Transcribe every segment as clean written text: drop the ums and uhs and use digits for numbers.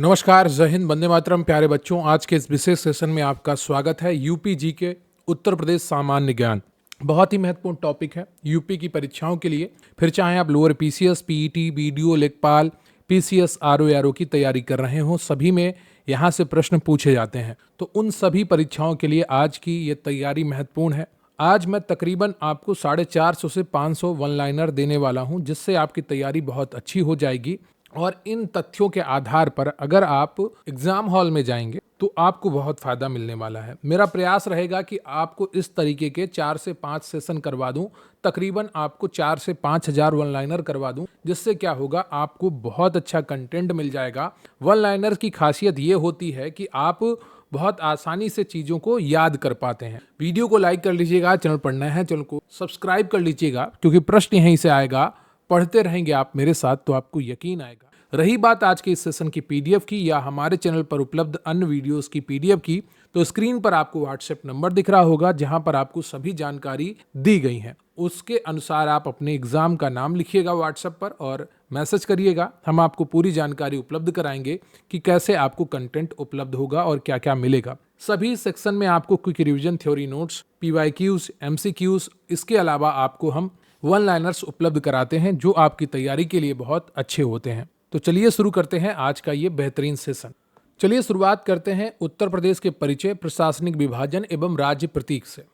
नमस्कार, जय हिंद, वंदे मातरम। प्यारे बच्चों, आज के इस विशेष सेशन में आपका स्वागत है। यूपी जी के उत्तर प्रदेश सामान्य ज्ञान बहुत ही महत्वपूर्ण टॉपिक है यूपी की परीक्षाओं के लिए। फिर चाहे आप लोअर पीसीएस, पीईटी, बीडीओ, लेखपाल, पीसीएस, आरओ की तैयारी कर रहे हो, सभी में यहाँ से प्रश्न पूछे जाते हैं। तो उन सभी परीक्षाओं के लिए आज की ये तैयारी महत्वपूर्ण है। आज मैं तकरीबन आपको 450 से 500 वन लाइनर देने वाला हूँ, जिससे आपकी तैयारी बहुत अच्छी हो जाएगी। और इन तथ्यों के आधार पर अगर आप एग्जाम हॉल में जाएंगे तो आपको बहुत फायदा मिलने वाला है। मेरा प्रयास रहेगा कि आपको इस तरीके के 4 से 5 सेशन करवा दूं, तकरीबन आपको 4 से 5 हजार वन लाइनर करवा दूं, जिससे क्या होगा, आपको बहुत अच्छा कंटेंट मिल जाएगा। वन लाइनर की खासियत ये होती है कि आप बहुत आसानी से चीज़ों को याद कर पाते हैं। वीडियो को लाइक कर लीजिएगा, चैनल पर नया है चैनल को सब्सक्राइब कर लीजिएगा, क्योंकि प्रश्न यहीं से आएगा। पढ़ते रहेंगे आप मेरे साथ तो आपको यकीन आएगा। रही बात आज के इस सेशन की पीडीएफ की या हमारे चैनल पर उपलब्ध अन्य वीडियोस की पीडीएफ की, तो स्क्रीन पर आपको व्हाट्सएप नंबर दिख रहा होगा, जहां पर आपको सभी जानकारी दी गई है। उसके अनुसार आप अपने एग्जाम का नाम लिखिएगा व्हाट्सएप पर और मैसेज करिएगा। हम आपको पूरी जानकारी उपलब्ध कराएंगे कि कैसे आपको कंटेंट उपलब्ध होगा और क्या क्या मिलेगा। सभी सेक्शन में आपको quick revision, theory notes, PYQs, MCQs, इसके अलावा आपको हम वन लाइनर्स उपलब्ध कराते हैं, जो आपकी तैयारी के लिए बहुत अच्छे होते हैं। तो चलिए शुरू करते हैं आज का ये बेहतरीन सेशन। चलिए शुरुआत करते हैं उत्तर प्रदेश के परिचय, प्रशासनिक विभाजन एवं राज्य प्रतीक से।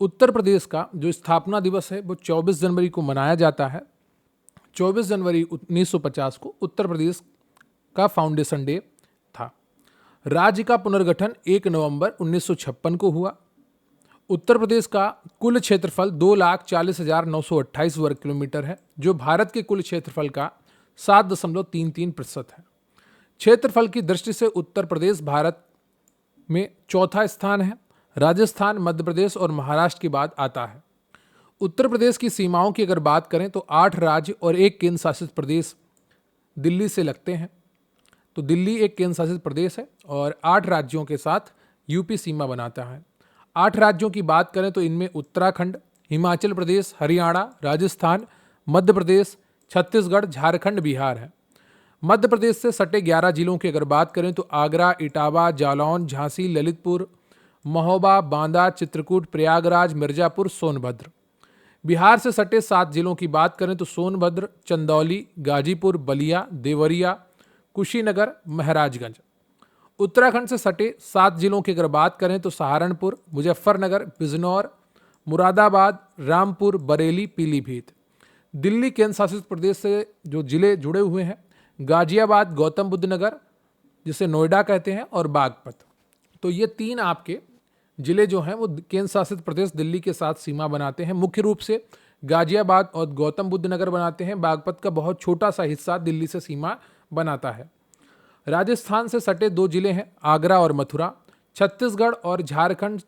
उत्तर प्रदेश का जो स्थापना दिवस है वो 24 जनवरी को मनाया जाता है। 24 जनवरी 1950 को उत्तर प्रदेश का फाउंडेशन डे था। राज्य का पुनर्गठन 1 नवंबर 1956 को हुआ। उत्तर प्रदेश का कुल क्षेत्रफल 2,40,928 वर्ग किलोमीटर है, जो भारत के कुल क्षेत्रफल का 7.33% है। क्षेत्रफल की दृष्टि से उत्तर प्रदेश भारत में चौथा स्थान है। राजस्थान, मध्य प्रदेश और महाराष्ट्र के बाद आता है। उत्तर प्रदेश की सीमाओं की अगर बात करें तो 8 राज्य और 1 केंद्र शासित प्रदेश दिल्ली से लगते हैं। तो दिल्ली एक केंद्र शासित प्रदेश है और 8 राज्यों के साथ यूपी सीमा बनाता है। 8 राज्यों की बात करें तो इनमें उत्तराखंड, हिमाचल प्रदेश, हरियाणा, राजस्थान, मध्य प्रदेश, छत्तीसगढ़, झारखंड, बिहार है। मध्य प्रदेश से सटे 11 जिलों की अगर बात करें तो आगरा, इटावा, जालौन, झांसी, ललितपुर, महोबा, बांदा, चित्रकूट, प्रयागराज, मिर्जापुर, सोनभद्र। बिहार से सटे 7 जिलों की बात करें तो सोनभद्र, चंदौली, गाजीपुर, बलिया, देवरिया, कुशीनगर, महाराजगंज। उत्तराखंड से सटे 7 जिलों की अगर बात करें तो सहारनपुर, मुजफ्फरनगर, बिजनौर, मुरादाबाद, रामपुर, बरेली, पीलीभीत। दिल्ली केंद्र शासित प्रदेश से जो जिले जुड़े हुए हैं, गाजियाबाद, गौतम बुद्ध नगर, जिसे नोएडा कहते हैं, और बागपत। तो ये 3 आपके जिले जो हैं वो केंद्र शासित प्रदेश दिल्ली के साथ सीमा बनाते हैं। मुख्य रूप से गाजियाबाद और गौतम बुद्ध नगर बनाते हैं। बागपत का बहुत छोटा सा हिस्सा दिल्ली से सीमा बनाता है। राजस्थान से सटे 2 जिले हैं, आगरा और मथुरा। छत्तीसगढ़ और झारखंड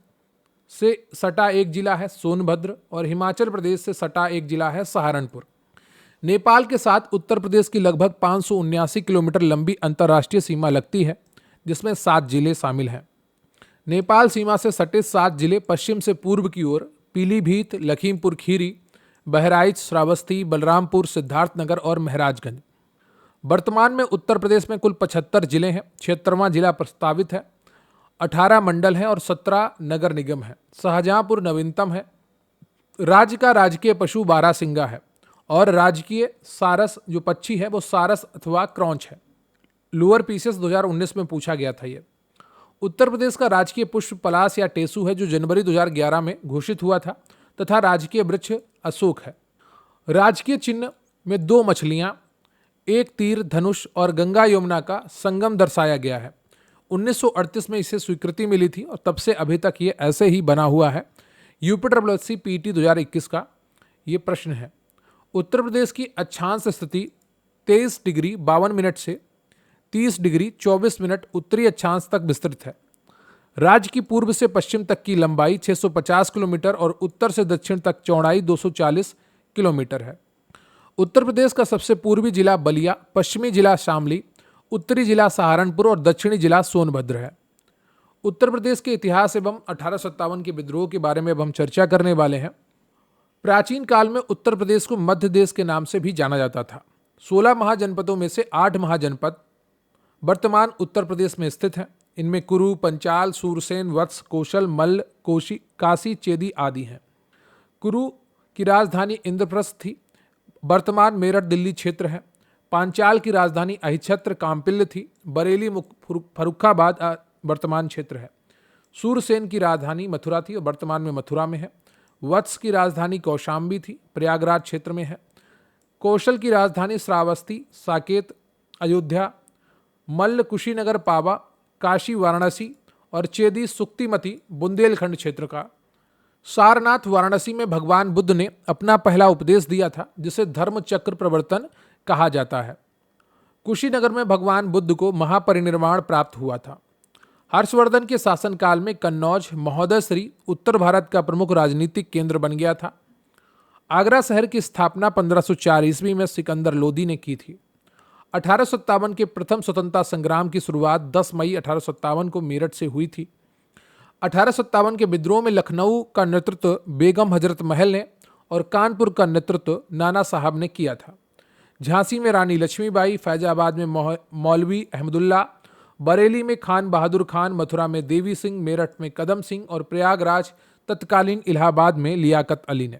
से सटा 1 जिला है, सोनभद्र, और हिमाचल प्रदेश से सटा 1 जिला है, सहारनपुर। नेपाल के साथ उत्तर प्रदेश की लगभग 579 किलोमीटर लंबी अंतर्राष्ट्रीय सीमा लगती है, जिसमें 7 जिले शामिल हैं। नेपाल सीमा से सटे 7 जिले पश्चिम से पूर्व की ओर पीलीभीत, लखीमपुर खीरी, बहराइच, श्रावस्ती, बलरामपुर, सिद्धार्थनगर और महाराजगंज। वर्तमान में उत्तर प्रदेश में कुल 75 जिले हैं। 76वां जिला प्रस्तावित है। 18 मंडल हैं और 17 नगर निगम है। शाहजहांपुर नवीनतम है। राज्य का राजकीय पशु बारहसिंगा है और राजकीय सारस जो पक्षी है वो सारस अथवा क्रॉन्च है। लोअर पीसीएस 2019 में पूछा गया था ये। उत्तर प्रदेश का राजकीय पुष्प पलाश या टेसू है, जो जनवरी 2011 में घोषित हुआ था, तथा राजकीय वृक्ष अशोक है। राजकीय चिन्ह में 2 मछलियां, 1 तीर धनुष और गंगा यमुना का संगम दर्शाया गया है। 1938 में इसे स्वीकृति मिली थी और तब से अभी तक ये ऐसे ही बना हुआ है। यूपीट्रिपलएससी पीटी 2021 का ये प्रश्न है। उत्तर प्रदेश की अक्षांश स्थिति 23 डिग्री 52 मिनट से 30 डिग्री 24 मिनट उत्तरी अक्षांश तक विस्तृत है। राज्य की पूर्व से पश्चिम तक की लंबाई 650 किलोमीटर और उत्तर से दक्षिण तक चौड़ाई 240 किलोमीटर है। उत्तर प्रदेश का सबसे पूर्वी जिला बलिया, पश्चिमी जिला शामली, उत्तरी जिला सहारनपुर और दक्षिणी जिला सोनभद्र है। उत्तर प्रदेश के इतिहास एवं 1857 के विद्रोह के बारे में अब हम चर्चा करने वाले हैं। प्राचीन काल में उत्तर प्रदेश को मध्य देश के नाम से भी जाना जाता था। 16 महाजनपदों में से 8 महाजनपद वर्तमान उत्तर प्रदेश में स्थित हैं। इनमें कुरु, पंचाल, सूरसेन, वत्स, कौशल, मल्ल, कोशी, काशी, चेदी आदि हैं। कुरु की राजधानी इंद्रप्रस्थ थी, वर्तमान मेरठ दिल्ली क्षेत्र है। पांचाल की राजधानी अहिच्छत्र काम्पिल्य थी, बरेली फर्रुखाबाद वर्तमान क्षेत्र है। सूरसेन की राजधानी मथुरा थी और वर्तमान में मथुरा में है। वत्स की राजधानी कौशाम्बी थी, प्रयागराज क्षेत्र में है। कौशल की राजधानी श्रावस्ती, साकेत, अयोध्या। मल्ल कुशीनगर, पावा, काशी, वाराणसी और चेदी सुक्तिमती बुंदेलखंड क्षेत्र का। सारनाथ वाराणसी में भगवान बुद्ध ने अपना पहला उपदेश दिया था, जिसे धर्म चक्र प्रवर्तन कहा जाता है। कुशीनगर में भगवान बुद्ध को महापरिनिर्वाण प्राप्त हुआ था। हर्षवर्धन के शासनकाल में कन्नौज महोदय श्री उत्तर भारत का प्रमुख राजनीतिक केंद्र बन गया था। आगरा शहर की स्थापना 1504 ईस्वी में सिकंदर लोदी ने की थी। 1857 के प्रथम स्वतंत्रता संग्राम की शुरुआत 10 मई 1857 को मेरठ से हुई थी। 1857 के विद्रोह में लखनऊ का नेतृत्व बेगम हजरत महल ने और कानपुर का नेतृत्व नाना साहब ने किया था। झांसी में रानी लक्ष्मीबाई, फैजाबाद में मौलवी अहमदुल्ला, बरेली में खान बहादुर खान, मथुरा में देवी सिंह, मेरठ में कदम सिंह और प्रयागराज तत्कालीन इलाहाबाद में लियाकत अली ने।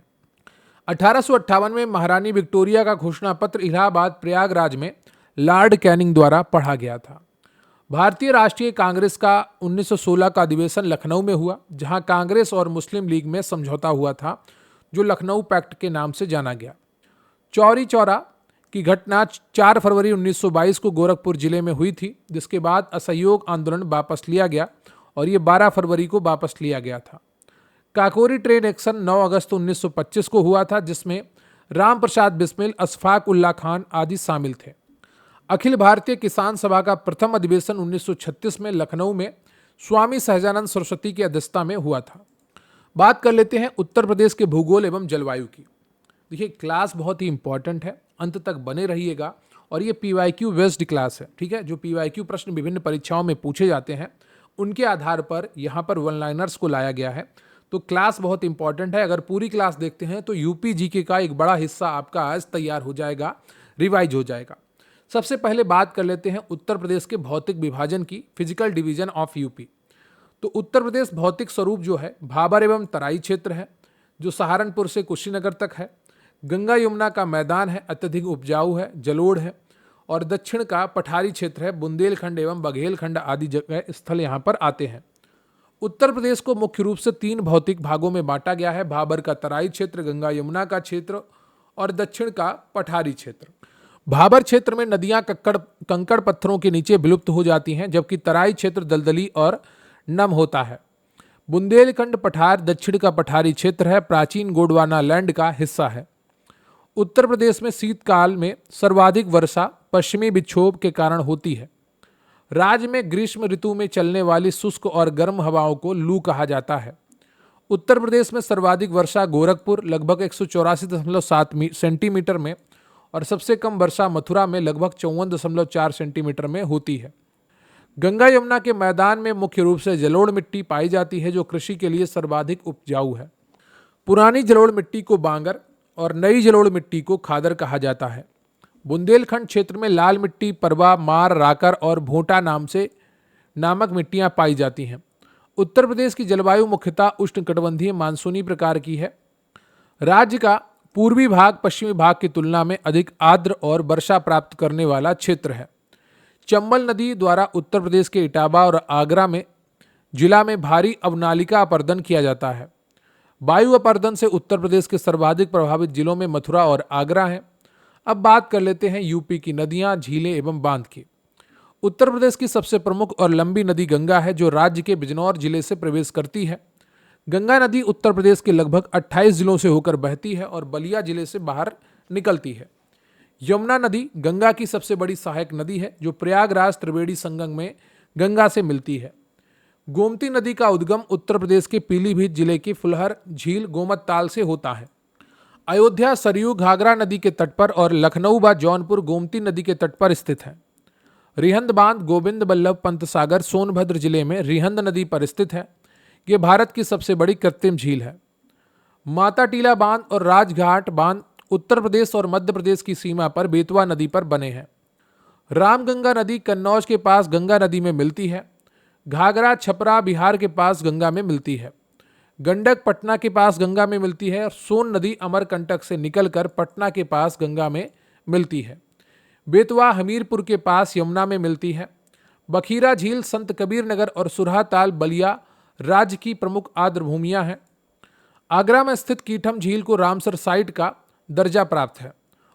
1858 में महारानी विक्टोरिया का घोषणा पत्र इलाहाबाद प्रयागराज में लॉर्ड कैनिंग द्वारा पढ़ा गया था। भारतीय राष्ट्रीय कांग्रेस का 1916 का अधिवेशन लखनऊ में हुआ, जहां कांग्रेस और मुस्लिम लीग में समझौता हुआ था, जो लखनऊ पैक्ट के नाम से जाना गया। चौरी चौरा की घटना 4 फरवरी 1922 को गोरखपुर जिले में हुई थी, जिसके बाद असहयोग आंदोलन वापस लिया गया और ये 12 फरवरी को वापस लिया गया था। काकोरी ट्रेन एक्शन 9 अगस्त 1925 को हुआ था, जिसमें राम प्रसाद बिस्मिल, अशफाक उल्ला खान आदि शामिल थे। अखिल भारतीय किसान सभा का प्रथम अधिवेशन 1936 में लखनऊ में स्वामी सहजानंद सरस्वती की अध्यक्षता में हुआ था। बात कर लेते हैं उत्तर प्रदेश के भूगोल एवं जलवायु की। देखिए, क्लास बहुत ही इंपॉर्टेंट है, अंत तक बने रहिएगा और ये PYQ बेस्ड क्लास है, ठीक है। जो PYQ प्रश्न विभिन्न परीक्षाओं में पूछे जाते हैं, उनके आधार पर यहाँ पर वन लाइनर्स को लाया गया है। तो क्लास बहुत इंपॉर्टेंट है। अगर पूरी क्लास देखते हैं तो यूपी जीके का एक बड़ा हिस्सा आपका आज तैयार हो जाएगा, रिवाइज हो जाएगा। सबसे पहले बात कर लेते हैं उत्तर प्रदेश के भौतिक विभाजन की, फिजिकल डिवीजन ऑफ यूपी। तो उत्तर प्रदेश भौतिक स्वरूप जो है भाबर एवं तराई क्षेत्र है, जो सहारनपुर से कुशीनगर तक है। गंगा यमुना का मैदान है, अत्यधिक उपजाऊ है, जलोढ़ है। और दक्षिण का पठारी क्षेत्र है, बुंदेलखंड एवं बघेलखंड आदि जगह स्थल यहाँ पर आते हैं। उत्तर प्रदेश को मुख्य रूप से 3 भौतिक भागों में बांटा गया है: भाबर का तराई क्षेत्र, गंगा यमुना का क्षेत्र और दक्षिण का पठारी क्षेत्र। भाबर क्षेत्र में नदियां कंकड़ पत्थरों के नीचे विलुप्त हो जाती हैं, जबकि तराई क्षेत्र दलदली और नम होता है। बुंदेलखंड पठार दक्षिण का पठारी क्षेत्र है, प्राचीन गोंडवाना लैंड का हिस्सा है। उत्तर प्रदेश में शीतकाल में सर्वाधिक वर्षा पश्चिमी विक्षोभ के कारण होती है। राज्य में ग्रीष्म ऋतु में चलने वाली शुष्क और गर्म हवाओं को लू कहा जाता है। उत्तर प्रदेश में सर्वाधिक वर्षा गोरखपुर लगभग 184.7 सेंटीमीटर में और सबसे कम वर्षा मथुरा में लगभग 54.4 सेंटीमीटर में होती है। गंगा यमुना के मैदान में मुख्य रूप से जलोढ़ मिट्टी पाई जाती है, जो कृषि के लिए सर्वाधिक उपजाऊ है। पुरानी जलोढ़ मिट्टी को बांगर और नई जलोढ़ मिट्टी को खादर कहा जाता है। बुंदेलखंड क्षेत्र में लाल मिट्टी, परवा, मार, राकर और भोटा नामक मिट्टियां पाई जाती हैं। उत्तर प्रदेश की जलवायु मुख्यतः उष्णकटिबंधीय मानसूनी प्रकार की है। राज्य का पूर्वी भाग पश्चिमी भाग की तुलना में अधिक आर्द्र और वर्षा प्राप्त करने वाला क्षेत्र है। चंबल नदी द्वारा उत्तर प्रदेश के इटावा और आगरा में जिला में भारी अवनालिका अपर्दन किया जाता है। वायु अपर्दन से उत्तर प्रदेश के सर्वाधिक प्रभावित जिलों में मथुरा और आगरा हैं। अब बात कर लेते हैं यूपी की नदियां, झीलें एवं बांध की। उत्तर प्रदेश की सबसे प्रमुख और लंबी नदी गंगा है, जो राज्य के बिजनौर जिले से प्रवेश करती है। गंगा नदी उत्तर प्रदेश के लगभग 28 जिलों से होकर बहती है और बलिया जिले से बाहर निकलती है। यमुना नदी गंगा की सबसे बड़ी सहायक नदी है, जो प्रयागराज त्रिवेणी संगम में गंगा से मिलती है। गोमती नदी का उद्गम उत्तर प्रदेश के पीलीभीत जिले की फुलहर झील गोमत ताल से होता है। अयोध्या सरयू घाघरा नदी के तट पर और लखनऊ व जौनपुर गोमती नदी के तट पर स्थित है। रिहंद बांध गोविंद बल्लभ पंत सागर सोनभद्र जिले में रिहंद नदी पर स्थित है। ये भारत की सबसे बड़ी कृत्रिम झील है। माता टीला बांध और राजघाट बांध उत्तर प्रदेश और मध्य प्रदेश की सीमा पर बेतवा नदी पर बने हैं। रामगंगा नदी कन्नौज के पास गंगा नदी में मिलती है। घाघरा छपरा बिहार के पास गंगा में मिलती है। गंडक पटना के पास गंगा में मिलती है और सोन नदी अमरकंटक से निकलकर पटना के पास गंगा में मिलती है। बेतवा हमीरपुर के पास यमुना में मिलती है। बखीरा झील संत कबीर नगर और सुरहा ताल बलिया राज्य की प्रमुख आर्द्रभूमियां हैं। आगरा में स्थित कीठम झील को रामसर साइट का दर्जा प्राप्त है।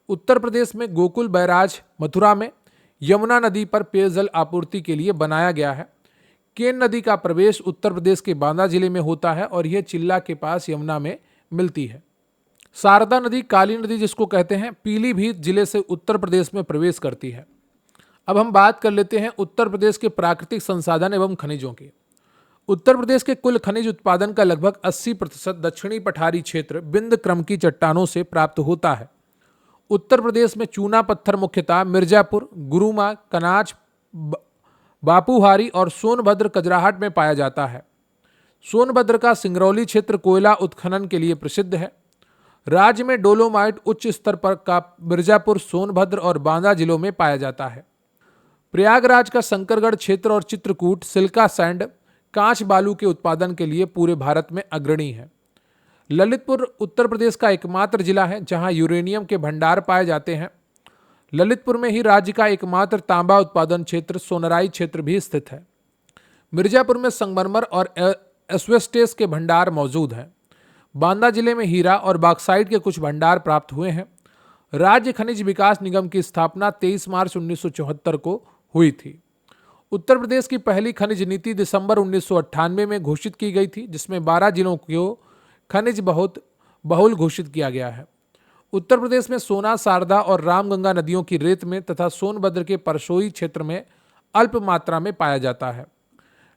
उत्तर प्रदेश में गोकुल बैराज मथुरा में यमुना नदी पर पेयजल आपूर्ति के लिए बनाया गया है। केन नदी का प्रवेश उत्तर प्रदेश के बांदा जिले में होता है और यह चिल्ला के पास यमुना में मिलती है। शारदा नदी काली नदी जिसको कहते हैं पीलीभीत जिले से उत्तर प्रदेश में प्रवेश करती है। अब हम बात कर लेते हैं उत्तर प्रदेश के प्राकृतिक संसाधन एवं खनिजों की। उत्तर प्रदेश के कुल खनिज उत्पादन का लगभग 80% दक्षिणी पठारी क्षेत्र बिंद क्रम की चट्टानों से प्राप्त होता है। उत्तर प्रदेश में चूना पत्थर मुख्यतः मिर्जापुर, गुरुमा, कनाज, बापूहारी और सोनभद्र कजराहट में पाया जाता है। सोनभद्र का सिंगरौली क्षेत्र कोयला उत्खनन के लिए प्रसिद्ध है। राज्य में डोलोमाइट उच्च स्तर पर का मिर्जापुर, सोनभद्र और बांदा जिलों में पाया जाता है। प्रयागराज का शंकरगढ़ क्षेत्र और चित्रकूट सिल्का सैंड कांच बालू के उत्पादन के लिए पूरे भारत में अग्रणी है। ललितपुर उत्तर प्रदेश का एकमात्र जिला है जहां यूरेनियम के भंडार पाए जाते हैं। ललितपुर में ही राज्य का एकमात्र तांबा उत्पादन क्षेत्र सोनराई क्षेत्र भी स्थित है। मिर्जापुर में संगमरमर और एस्बेस्टस के भंडार मौजूद हैं। बांदा जिले में हीरा और बॉक्साइट के कुछ भंडार प्राप्त हुए हैं। राज्य खनिज विकास निगम की स्थापना 23 मार्च 1974 को हुई थी। उत्तर प्रदेश की पहली खनिज नीति दिसंबर 1998 में घोषित की गई थी, जिसमें 12 जिलों को खनिज बहुल घोषित किया गया है। उत्तर प्रदेश में सोना, शारदा और रामगंगा नदियों की रेत में तथा सोनभद्र के परसोई क्षेत्र में अल्प मात्रा में पाया जाता है।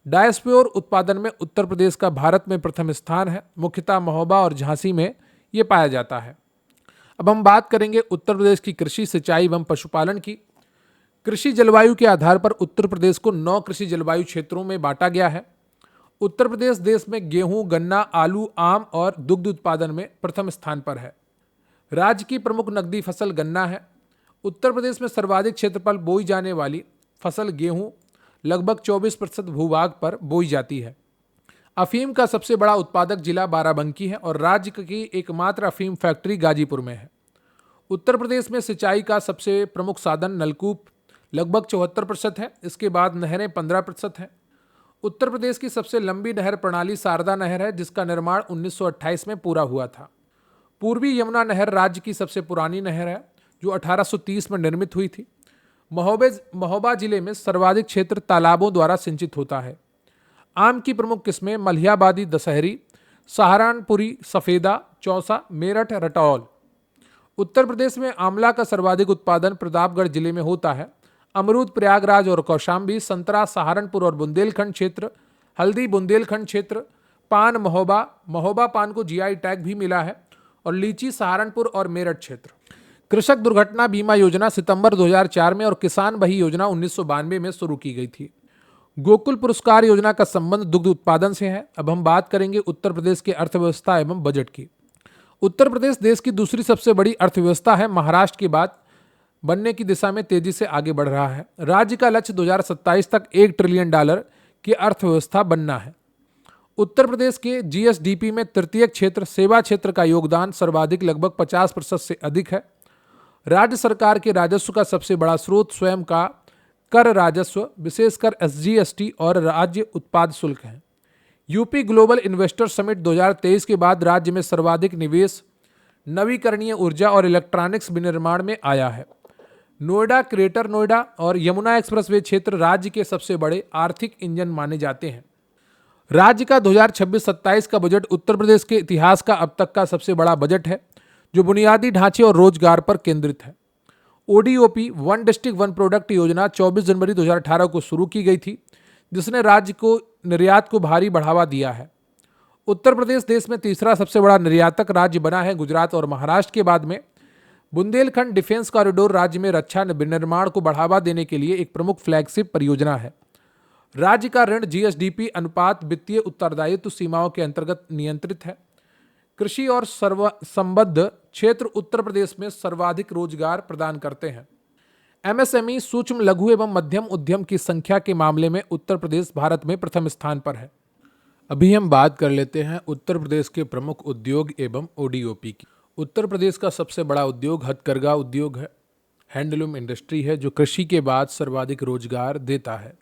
डायस्प्योर उत्पादन में उत्तर प्रदेश का भारत में प्रथम स्थान है। मुख्यतः महोबा और झांसी में ये पाया जाता है। अब हम बात करेंगे उत्तर प्रदेश की कृषि, सिंचाई एवं पशुपालन की। कृषि जलवायु के आधार पर उत्तर प्रदेश को 9 कृषि जलवायु क्षेत्रों में बांटा गया है। उत्तर प्रदेश देश में गेहूं, गन्ना, आलू, आम और दुग्ध उत्पादन में प्रथम स्थान पर है। राज्य की प्रमुख नकदी फसल गन्ना है। उत्तर प्रदेश में सर्वाधिक क्षेत्रफल बोई जाने वाली फसल गेहूं लगभग 24% भूभाग पर बोई जाती है। अफीम का सबसे बड़ा उत्पादक जिला बाराबंकी है और राज्य की एकमात्र अफीम फैक्ट्री गाजीपुर में है। उत्तर प्रदेश में सिंचाई का सबसे प्रमुख साधन नलकूप लगभग 74% है। इसके बाद नहरें 15% हैं। उत्तर प्रदेश की सबसे लंबी नहर प्रणाली शारदा नहर है, जिसका निर्माण 1928 में पूरा हुआ था। पूर्वी यमुना नहर राज्य की सबसे पुरानी नहर है, जो 1830 में निर्मित हुई थी। महोबा जिले में सर्वाधिक क्षेत्र तालाबों द्वारा सिंचित होता है। आम की प्रमुख किस्में मलिहाबादी, दशहरी, सहारनपुरी, सफेदा, चौसा, मेरठ, रटौल। उत्तर प्रदेश में आंवला का सर्वाधिक उत्पादन प्रतापगढ़ जिले में होता है। अमरूद प्रयागराज और कौशाम्बी, संतरा सहारनपुर और बुंदेलखंड क्षेत्र, हल्दी बुंदेलखंड क्षेत्र, पान महोबा पान को जीआई टैग भी मिला है, और लीची सहारनपुर और मेरठ क्षेत्र। कृषक दुर्घटना बीमा योजना सितंबर 2004 में और किसान बही योजना 1992 में शुरू की गई थी। गोकुल पुरस्कार योजना का संबंध दुग्ध उत्पादन से है। अब हम बात करेंगे उत्तर प्रदेश की अर्थव्यवस्था एवं बजट की। उत्तर प्रदेश देश की दूसरी सबसे बड़ी अर्थव्यवस्था है। महाराष्ट्र के बाद बनने की दिशा में तेजी से आगे बढ़ रहा है। राज्य का लक्ष्य 2027 तक $1 ट्रिलियन की अर्थव्यवस्था बनना है। उत्तर प्रदेश के जीएसडीपी में तृतीय क्षेत्र सेवा क्षेत्र का योगदान सर्वाधिक लगभग 50% से अधिक है। राज्य सरकार के राजस्व का सबसे बड़ा स्रोत स्वयं का कर राजस्व, विशेषकर एसजीएसटी और राज्य उत्पाद शुल्क है। यूपी ग्लोबल इन्वेस्टर समिट 2023 के बाद राज्य में सर्वाधिक निवेश नवीकरणीय ऊर्जा और इलेक्ट्रॉनिक्स विनिर्माण में आया है। नोएडा, ग्रेटर नोएडा और यमुना एक्सप्रेसवे क्षेत्र राज्य के सबसे बड़े आर्थिक इंजन माने जाते हैं। राज्य का 2026-27 का बजट उत्तर प्रदेश के इतिहास का अब तक का सबसे बड़ा बजट है, जो बुनियादी ढांचे और रोजगार पर केंद्रित है। ODOP one district one product योजना 24 जनवरी 2018 को शुरू की गई थी, जिसने राज्य को निर्यात को भारी बढ़ावा दिया है। उत्तर प्रदेश देश में तीसरा सबसे बड़ा निर्यातक राज्य बना है। गुजरात और महाराष्ट्र के बाद में बुंदेलखंड डिफेंस कॉरिडोर राज्य में रक्षा विनिर्माण को बढ़ावा देने के लिए एक प्रमुख फ्लैगशिप परियोजना है। राज्य का ऋण जीएसडीपी अनुपात वित्तीय उत्तरदायित्व सीमाओं के अंतर्गत नियंत्रित है। कृषि और संबद्ध क्षेत्र उत्तर प्रदेश में सर्वाधिक रोजगार प्रदान करते हैं। एमएसएमई सूक्ष्म लघु एवं मध्यम उद्यम की संख्या के मामले में उत्तर प्रदेश भारत में प्रथम स्थान पर है। अभी हम बात कर लेते हैं उत्तर प्रदेश के प्रमुख उद्योग एवं ओडीओपी की। उत्तर प्रदेश का सबसे बड़ा उद्योग हथकरघा उद्योग है। हैंडलूम इंडस्ट्री है जो कृषि के बाद सर्वाधिक रोजगार देता है।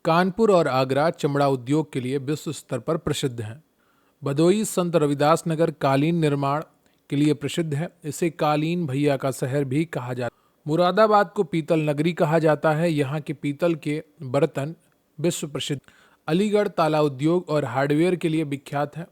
कानपुर और आगरा चमड़ा उद्योग के लिए विश्व स्तर पर प्रसिद्ध हैं। भदोई संत रविदास नगर कालीन निर्माण के लिए प्रसिद्ध है। इसे कालीन भैया का शहर भी कहा जाता है। मुरादाबाद को पीतल नगरी कहा जाता है। यहाँ के पीतल के बर्तन विश्व प्रसिद्ध। अलीगढ़ ताला उद्योग और हार्डवेयर के लिए विख्यात है।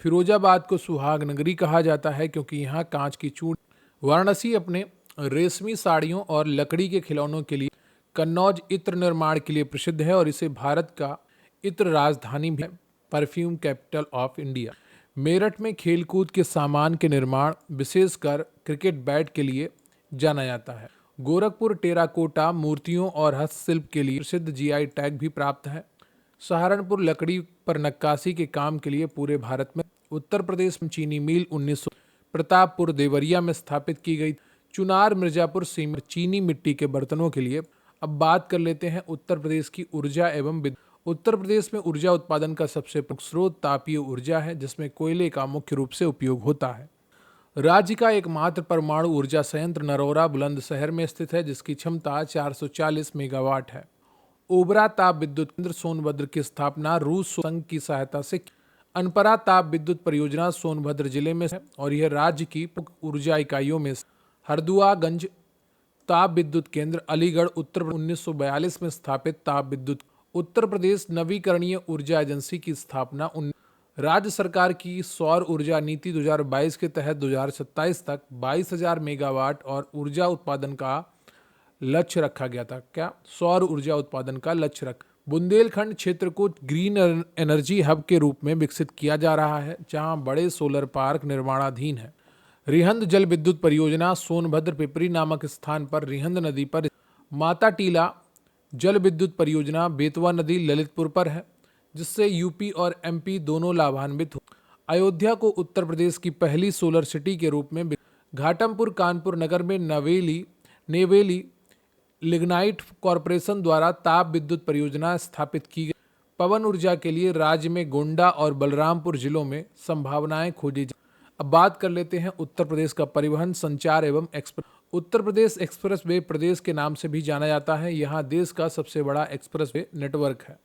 फिरोजाबाद को सुहाग नगरी कहा जाता है क्योंकि यहाँ कांच की चूड़। वाराणसी अपने रेशमी साड़ियों और लकड़ी के खिलौनों के लिए, कन्नौज इत्र निर्माण के लिए प्रसिद्ध है और इसे भारत का इत्र राजधानी भी है, perfume capital of India. Meerut में खेलकूद के सामान के निर्माण विशेषकर क्रिकेट बैट के लिए जाना जाता है। गोरखपुर टेराकोटा मूर्तियों और हस्तशिल्प के लिए प्रसिद्ध जीआई टैग भी प्राप्त है। सहारनपुर लकड़ी पर नक्काशी के काम के लिए पूरे भारत में। उत्तर प्रदेश में चीनी मिल 1900 प्रतापपुर देवरिया में स्थापित की गई। चुनार मिर्जापुर सीमेंट चीनी मिट्टी के बर्तनों के लिए। अब बात कर लेते हैं उत्तर प्रदेश की ऊर्जा एवं विद्युत। उत्तर प्रदेश में ऊर्जा उत्पादन का सबसे प्रमुख स्रोत तापीय ऊर्जा है जिसमें कोयले का मुख्य रूप से उपयोग होता है। राज्य का एकमात्र परमाणु ऊर्जा संयंत्र नरौरा बुलंदशहर में स्थित है जिसकी क्षमता 440 मेगावाट है। ओबरा ताप विद्युत केंद्र सोनभद्र की स्थापना रूस संघ की सहायता से। अनपरा ताप विद्युत परियोजना सोनभद्र जिले में है और यह राज्य की ऊर्जा इकाइयों में। हरदुआगंज ताप विद्युत केंद्र अलीगढ़ उत्तर 1942 में स्थापित ताप विद्युत। उत्तर प्रदेश नवीकरणीय ऊर्जा एजेंसी की स्थापना। राज्य सरकार की सौर ऊर्जा नीति 2022 के तहत 2027 तक 22,000 मेगावाट और ऊर्जा उत्पादन का लक्ष्य रखा गया था। क्या सौर ऊर्जा उत्पादन का लक्ष्य बुंदेलखंड क्षेत्र को ग्रीन एनर्जी हब के रूप में विकसित किया जा रहा है जहां बड़े सोलर पार्क निर्माणाधीन है। रिहंद जल विद्युत परियोजना सोनभद्र पिपरी नामक स्थान पर रिहंद नदी पर। माता टीला जल विद्युत परियोजना बेतवा नदी ललितपुर पर है जिससे यूपी और एमपी दोनों लाभान्वित हो। अयोध्या को उत्तर प्रदेश की पहली सोलर सिटी के रूप में। घाटमपुर कानपुर नगर में नेवेली लिग्नाइट कॉरपोरेशन द्वारा ताप विद्युत परियोजना स्थापित की गई। पवन ऊर्जा के लिए राज्य में गोंडा और बलरामपुर जिलों में संभावनाएं खोजी। अब बात कर लेते हैं उत्तर प्रदेश का परिवहन संचार एवं express. Uttar Pradesh express way प्रदेश के नाम से भी जाना जाता है। यहाँ देश का सबसे बड़ा एक्सप्रेस वे नेटवर्क है।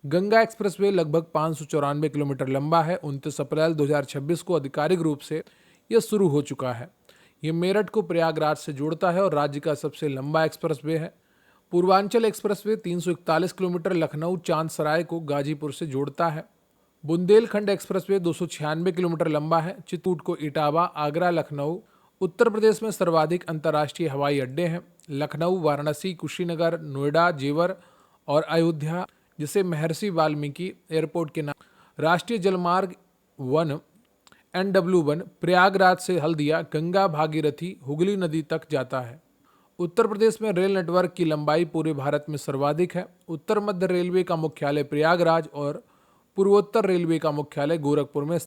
गंगा एक्सप्रेस वे लगभग 594 किलोमीटर लंबा है। 29 अप्रैल 2026 को आधिकारिक रूप से यह शुरू हो चुका है। यह मेरठ को प्रयागराज से जोड़ता है और राज्य का सबसे लंबा एक्सप्रेस वे है। Purvanchal express way 341 kilometre Lucknow Chandsarai को गाजीपुर से जोड़ता है। बुंदेलखंड एक्सप्रेस वे 296 किलोमीटर लंबा है। चित्रकूट को इटावा आगरा लखनऊ। उत्तर प्रदेश में सर्वाधिक अंतर्राष्ट्रीय हवाई अड्डे हैं। लखनऊ, वाराणसी, कुशीनगर, नोएडा, जेवर और अयोध्या जिसे महर्षि वाल्मीकि एयरपोर्ट के नाम। राष्ट्रीय जलमार्ग 1 NW1 प्रयागराज से हल्दिया गंगा भागीरथी हुगली नदी तक जाता है। उत्तर प्रदेश में रेल नेटवर्क की लंबाई पूरे भारत में सर्वाधिक है। उत्तर मध्य रेलवे का मुख्यालय प्रयागराज और पूर्वोत्तर रेलवे का मुख्यालय गोरखपुर में।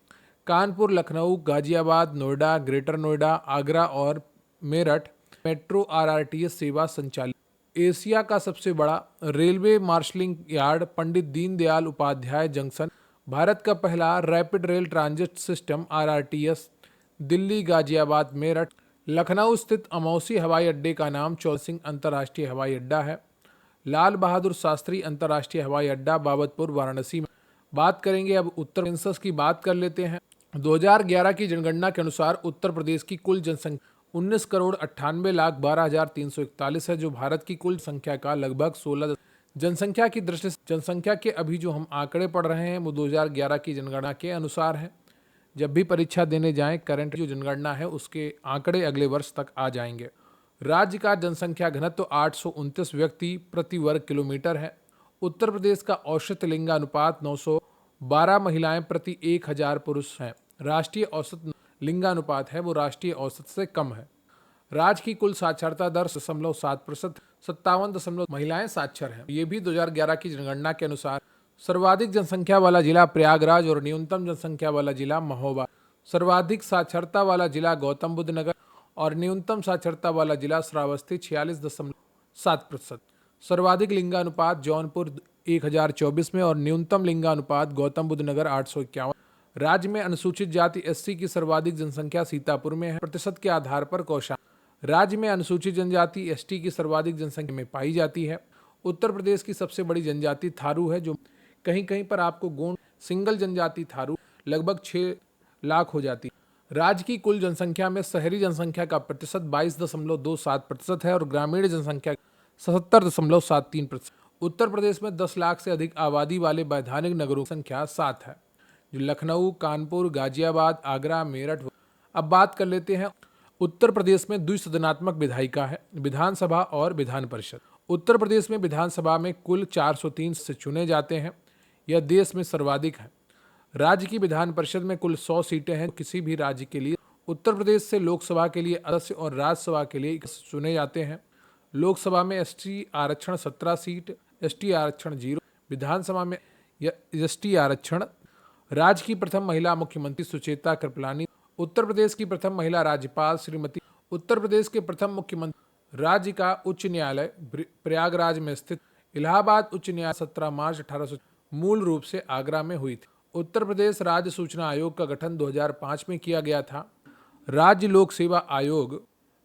कानपुर, लखनऊ, गाजियाबाद, नोएडा, ग्रेटर नोएडा, आगरा और मेरठ मेट्रो RRTS सेवा संचालित। एशिया का सबसे बड़ा railway marshalling yard Pandit Deendayal Upadhyay junction. Bharat का पहला rapid rail transit system RRTS Delhi, Ghaziabad, Meerut. Lucknow स्थित अमौसी हवाई अड्डे का नाम चौधरी सिंह अंतर्राष्ट्रीय हवाई अड्डा है। लाल बहादुर शास्त्री अंतर्राष्ट्रीय हवाई अड्डा बाबतपुर वाराणसी में। बात करेंगे अब उत्तर सेंसस की बात कर लेते हैं। 2011 की जनगणना के अनुसार उत्तर प्रदेश की कुल जनसंख्या 19,98,12,341 है जो भारत की कुल संख्या का लगभग 16। जनसंख्या की दृष्टि से जनसंख्या के अभी जो हम आंकड़े पढ़ रहे हैं वो 2011 की जनगणना के अनुसार है। जब भी परीक्षा देने जाएं करंट जो जनगणना है उसके आंकड़े अगले वर्ष तक आ जाएंगे। राज्य का जनसंख्या घनत्व 829 व्यक्ति प्रति वर्ग किलोमीटर है। उत्तर प्रदेश का औसत लिंगानुपात 912 महिलाएं प्रति 1000 पुरुष हैं। राष्ट्रीय औसत लिंगानुपात है वो राष्ट्रीय औसत से कम है। राज्य की कुल साक्षरता दर 7% 57 महिलाएं साक्षर हैं। ये भी 2011 की जनगणना के अनुसार। सर्वाधिक जनसंख्या वाला जिला प्रयागराज और न्यूनतम जनसंख्या वाला जिला महोबा। सर्वाधिक साक्षरता वाला जिला गौतम बुद्ध नगर और न्यूनतम साक्षरता वाला जिला श्रावस्ती 46 7%। सर्वाधिक लिंगानुपात जौनपुर 1024 में और न्यूनतम लिंगानुपात गौतम बुद्ध नगर 851। राज्य में अनुसूचित जाति एससी की सर्वाधिक जनसंख्या सीतापुर में है। प्रतिशत के आधार पर कौशाम्बी। राज्य में अनुसूचित जनजाति एसटी की सर्वाधिक जनसंख्या में पाई जाती है। उत्तर प्रदेश की सबसे बड़ी जनजाति थारू है, जो कहीं कहीं पर आपको गोंड सिंगल जनजाति थारू लगभग 6 लाख हो जाती है। राज्य की कुल जनसंख्या में शहरी जनसंख्या का प्रतिशत 22.27% है और ग्रामीण जनसंख्या 77.73%। उत्तर प्रदेश में 10 लाख से अधिक आबादी वाले वैधानिक नगरों की संख्या 7 है, जो लखनऊ, कानपुर, गाजियाबाद, आगरा, मेरठ। अब बात कर लेते हैं। उत्तर प्रदेश में द्विसदनात्मक विधायिका है, विधानसभा और विधान परिषद। उत्तर प्रदेश में विधानसभा में कुल 403 से चुने जाते हैं, यह देश में सर्वाधिक है। राज्य की विधान परिषद में कुल 100 सीटें हैं। किसी भी राज्य के लिए उत्तर प्रदेश से लोकसभा के लिए सदस्य और राज्यसभा के लिए चुने जाते हैं। लोकसभा में एसटी आरक्षण 17 सीट, एसटी आरक्षण 0, विधानसभा में एसटी आरक्षण। राज्य की प्रथम महिला मुख्यमंत्री सुचेता कृपलानी। उत्तर प्रदेश की प्रथम महिला राज्यपाल श्रीमती। उत्तर प्रदेश के प्रथम मुख्यमंत्री। राज्य का उच्च न्यायालय प्रयागराज में स्थित। इलाहाबाद उच्च न्यायालय 17 मार्च 1800 मूल रूप से आगरा में हुई थी। उत्तर प्रदेश राज्य सूचना आयोग का गठन 2005 में किया गया था। राज्य लोक सेवा आयोग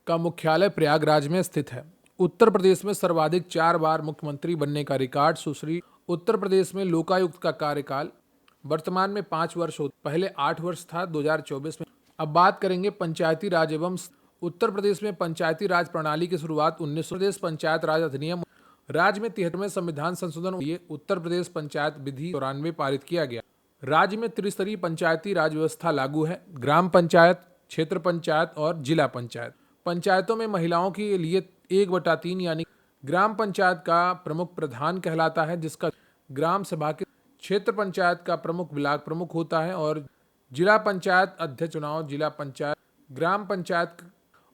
का मुख्यालय प्रयागराज में स्थित है। उत्तर प्रदेश में सर्वाधिक 4 बार मुख्यमंत्री बनने का रिकॉर्ड सुश्री। उत्तर प्रदेश में लोकायुक्त का कार्यकाल वर्तमान में 5 वर्ष होता, पहले 8 वर्ष था 2024 में। अब बात करेंगे पंचायती राज एवं। उत्तर प्रदेश में पंचायती राज प्रणाली की शुरुआत 1900। प्रदेश पंचायत राज अधिनियम। राज्य में 73वें संविधान संशोधन लिए उत्तर प्रदेश पंचायत विधि 94 पारित किया गया। राज्य में त्रिस्तरीय पंचायती राज व्यवस्था लागू है। ग्राम पंचायत, क्षेत्र पंचायत और जिला पंचायत। पंचायतों में महिलाओं के लिए 1/3 यानी ग्राम पंचायत का प्रमुख प्रधान कहलाता है, जिसका ग्राम सभा के। क्षेत्र पंचायत का प्रमुख ब्लॉक प्रमुख होता है और जिला पंचायत अध्यक्ष चुनाव जिला पंचायत। ग्राम पंचायत।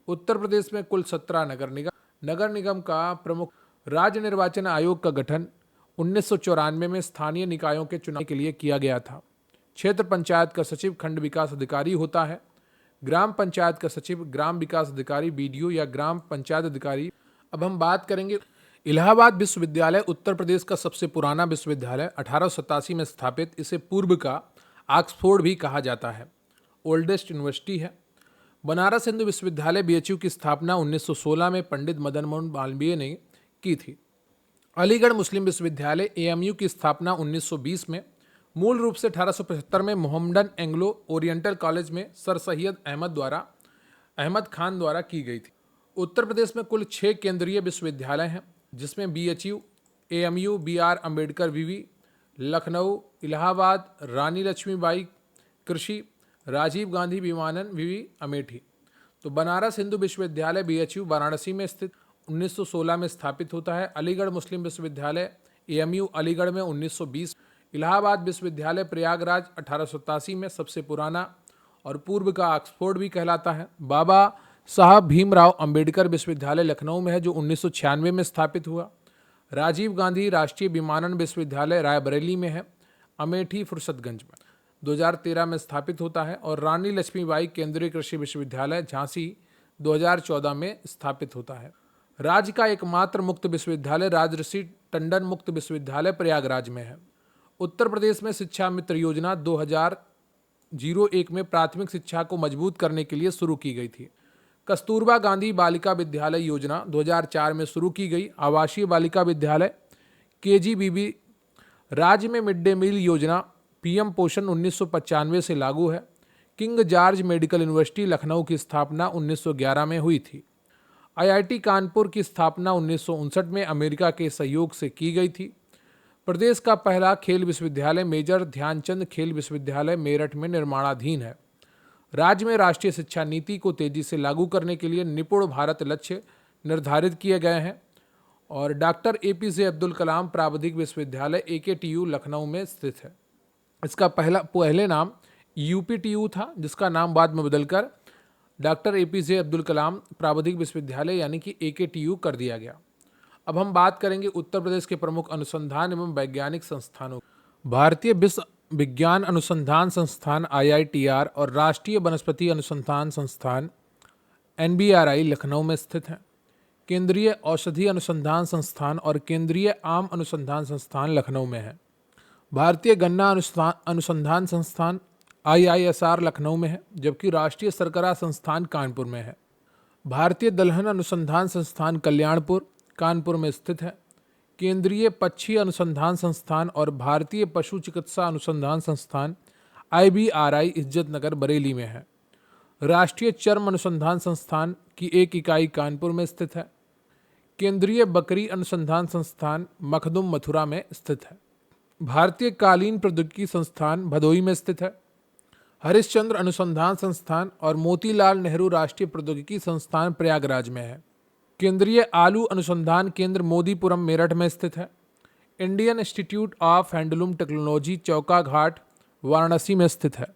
उत्तर प्रदेश में कुल 17 नगर निगम। नगर निगम का प्रमुख। राज्य निर्वाचन आयोग का गठन 1994 में स्थानीय निकायों के चुनाव के लिए किया गया था। क्षेत्र पंचायत का सचिव खंड विकास अधिकारी होता है। ग्राम पंचायत का सचिव ग्राम विकास अधिकारी बीडीओ या ग्राम पंचायत अधिकारी। अब हम बात करेंगे इलाहाबाद विश्वविद्यालय। उत्तर प्रदेश का सबसे पुराना विश्वविद्यालय 1887 में स्थापित। इसे पूर्व का ऑक्सफोर्ड भी कहा जाता है, ओल्डेस्ट यूनिवर्सिटी है। बनारस हिंदू विश्वविद्यालय बीएचयू की स्थापना 1916 में पंडित मदन मोहन मालवीय ने की थी। अलीगढ़ मुस्लिम विश्वविद्यालय एएमयू की स्थापना 1920 में मूल रूप से 1875 में मोहम्मडन एंग्लो ओरिएंटल कॉलेज में सर सैयद अहमद खान द्वारा की गई थी। उत्तर प्रदेश में कुल 6 केंद्रीय विश्वविद्यालय हैं, जिसमें बीएचयू, एएमयू, बीआर अम्बेडकर विवि, लखनऊ, इलाहाबाद, रानी लक्ष्मीबाई कृषि, राजीव गांधी विमानन विवि, अमेठी। तो बनारस हिंदू विश्वविद्यालय बीएचयू वाराणसी में स्थित 1916 में स्थापित होता है। अलीगढ़ मुस्लिम विश्वविद्यालय एएमयू अलीगढ़ में 1920। इलाहाबाद विश्वविद्यालय प्रयागराज 1887 में सबसे पुराना और पूर्व का ऑक्सफोर्ड भी कहलाता है। बाबा साहब भीमराव अंबेडकर विश्वविद्यालय लखनऊ में है, जो 1996 में स्थापित हुआ। राजीव गांधी राष्ट्रीय विमानन विश्वविद्यालय रायबरेली में है। अमेठी फुर्सतगंज में 2013 में स्थापित होता है। और रानी लक्ष्मीबाई केंद्रीय कृषि विश्वविद्यालय झांसी 2014 में स्थापित होता है। राज्य का एकमात्र मुक्त विश्वविद्यालय राजर्षि टंडन मुक्त विश्वविद्यालय प्रयागराज में है। उत्तर प्रदेश में शिक्षा मित्र योजना 2001 में प्राथमिक शिक्षा को मजबूत करने के लिए शुरू की गई थी। कस्तूरबा गांधी बालिका विद्यालय योजना 2004 में शुरू की गई। आवासीय बालिका विद्यालय केजीबीबी। राज्य में मिड डे मील योजना पीएम पोषण 1995 से लागू है। King George medical university Lucknow की स्थापना 1911 में हुई थी। आईआईटी कानपुर की स्थापना 1959 में अमेरिका के सहयोग से की गई थी। प्रदेश का पहला खेल विश्वविद्यालय मेजर ध्यानचंद खेल विश्वविद्यालय मेरठ में निर्माणाधीन है। राज्य में राष्ट्रीय शिक्षा नीति को तेजी से लागू करने के लिए निपुण भारत लक्ष्य निर्धारित किए गए हैं। और डॉक्टर एपीजे अब्दुल कलाम प्राविधिक विश्वविद्यालय एकेटीयू लखनऊ में स्थित है। इसका पहले नाम यूपीटीयू था, जिसका नाम बाद में बदलकर डॉक्टर एपीजे अब्दुल कलाम प्राविधिक विश्वविद्यालय यानी कि एकेटीयू कर दिया गया। अब हम बात करेंगे उत्तर प्रदेश के प्रमुख अनुसंधान एवं वैज्ञानिक संस्थानों। भारतीय विश्व विज्ञान अनुसंधान संस्थान IITR और राष्ट्रीय वनस्पति अनुसंधान संस्थान NBRI लखनऊ में स्थित हैं। केंद्रीय औषधि अनुसंधान संस्थान और केंद्रीय आम अनुसंधान संस्थान लखनऊ में है। भारतीय गन्ना अनुसंधान संस्थान IISR लखनऊ में है, जबकि राष्ट्रीय शर्करा संस्थान कानपुर में है। भारतीय दलहन अनुसंधान संस्थान कल्याणपुर कानपुर में स्थित है। केंद्रीय पक्षी अनुसंधान संस्थान और भारतीय पशु चिकित्सा अनुसंधान संस्थान IBRI इज्जतनगर बरेली में है। राष्ट्रीय चर्म अनुसंधान संस्थान की एक इकाई कानपुर में स्थित है। केंद्रीय बकरी अनुसंधान संस्थान मखदुम मथुरा में स्थित है। भारतीय कालीन प्रौद्योगिकी संस्थान भदोई में स्थित है। हरिश्चंद्र अनुसंधान संस्थान और मोतीलाल नेहरू राष्ट्रीय प्रौद्योगिकी संस्थान प्रयागराज में है। केंद्रीय आलू अनुसंधान केंद्र मोदीपुरम मेरठ में स्थित है। Indian institute of handloom technology चौका घाट वाराणसी में स्थित है।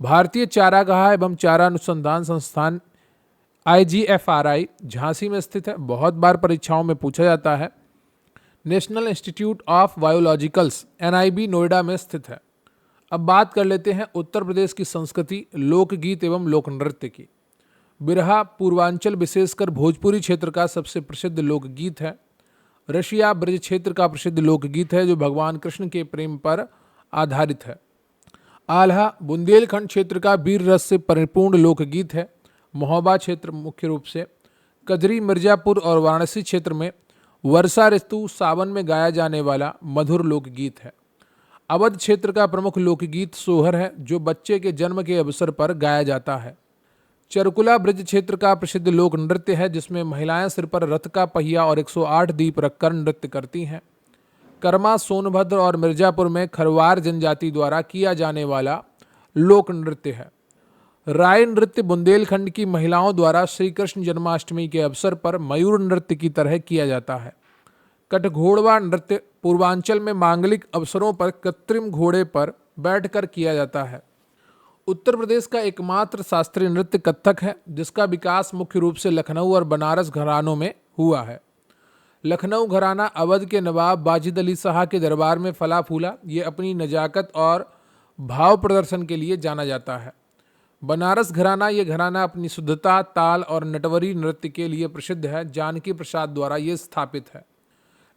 भारतीय चारागाह एवं चारा अनुसंधान संस्थान IGFRI झांसी में स्थित है। बहुत बार परीक्षाओं में पूछा जाता है। National institute of biologicals NIB Noida में स्थित है। अब बात कर लेते हैं उत्तर प्रदेश की संस्कृति, लोकगीत एवं लोक नृत्य की। बिरहा पूर्वांचल विशेषकर भोजपुरी क्षेत्र का सबसे प्रसिद्ध लोकगीत है। रशिया ब्रज क्षेत्र का प्रसिद्ध लोकगीत है जो भगवान कृष्ण के प्रेम पर आधारित है। आल्हा बुंदेलखंड क्षेत्र का वीर रस से परिपूर्ण लोकगीत है। महोबा क्षेत्र मुख्य रूप से। कजरी मिर्जापुर और वाराणसी क्षेत्र में वर्षा ऋतु सावन में गाया जाने वाला मधुर लोकगीत है। अवध क्षेत्र का प्रमुख लोकगीत सोहर है जो बच्चे के जन्म के अवसर पर गाया जाता है। चरकुला ब्रज क्षेत्र का प्रसिद्ध लोक नृत्य है जिसमें महिलाएं सिर पर रथ का पहिया और 108 दीप रखकर नृत्य करती हैं। कर्मा सोनभद्र और मिर्जापुर में खरवार जनजाति द्वारा किया जाने वाला लोक नृत्य है। राय नृत्य बुंदेलखंड की महिलाओं द्वारा श्री कृष्ण जन्माष्टमी के अवसर पर मयूर नृत्य की तरह किया जाता है। कटघोड़वा नृत्य पूर्वांचल में मांगलिक अवसरों पर कृत्रिम घोड़े पर बैठकर किया जाता है। उत्तर प्रदेश का एकमात्र शास्त्रीय नृत्य कथक है जिसका विकास मुख्य रूप से लखनऊ और बनारस घरानों में हुआ है। लखनऊ घराना अवध के नवाब वाजिद अली शाह के दरबार में फला फूला। ये अपनी नजाकत और भाव प्रदर्शन के लिए जाना जाता है। बनारस घराना ये घराना अपनी शुद्धता, ताल और नटवरी नृत्य के लिए प्रसिद्ध है। जानकी प्रसाद द्वारा ये स्थापित है।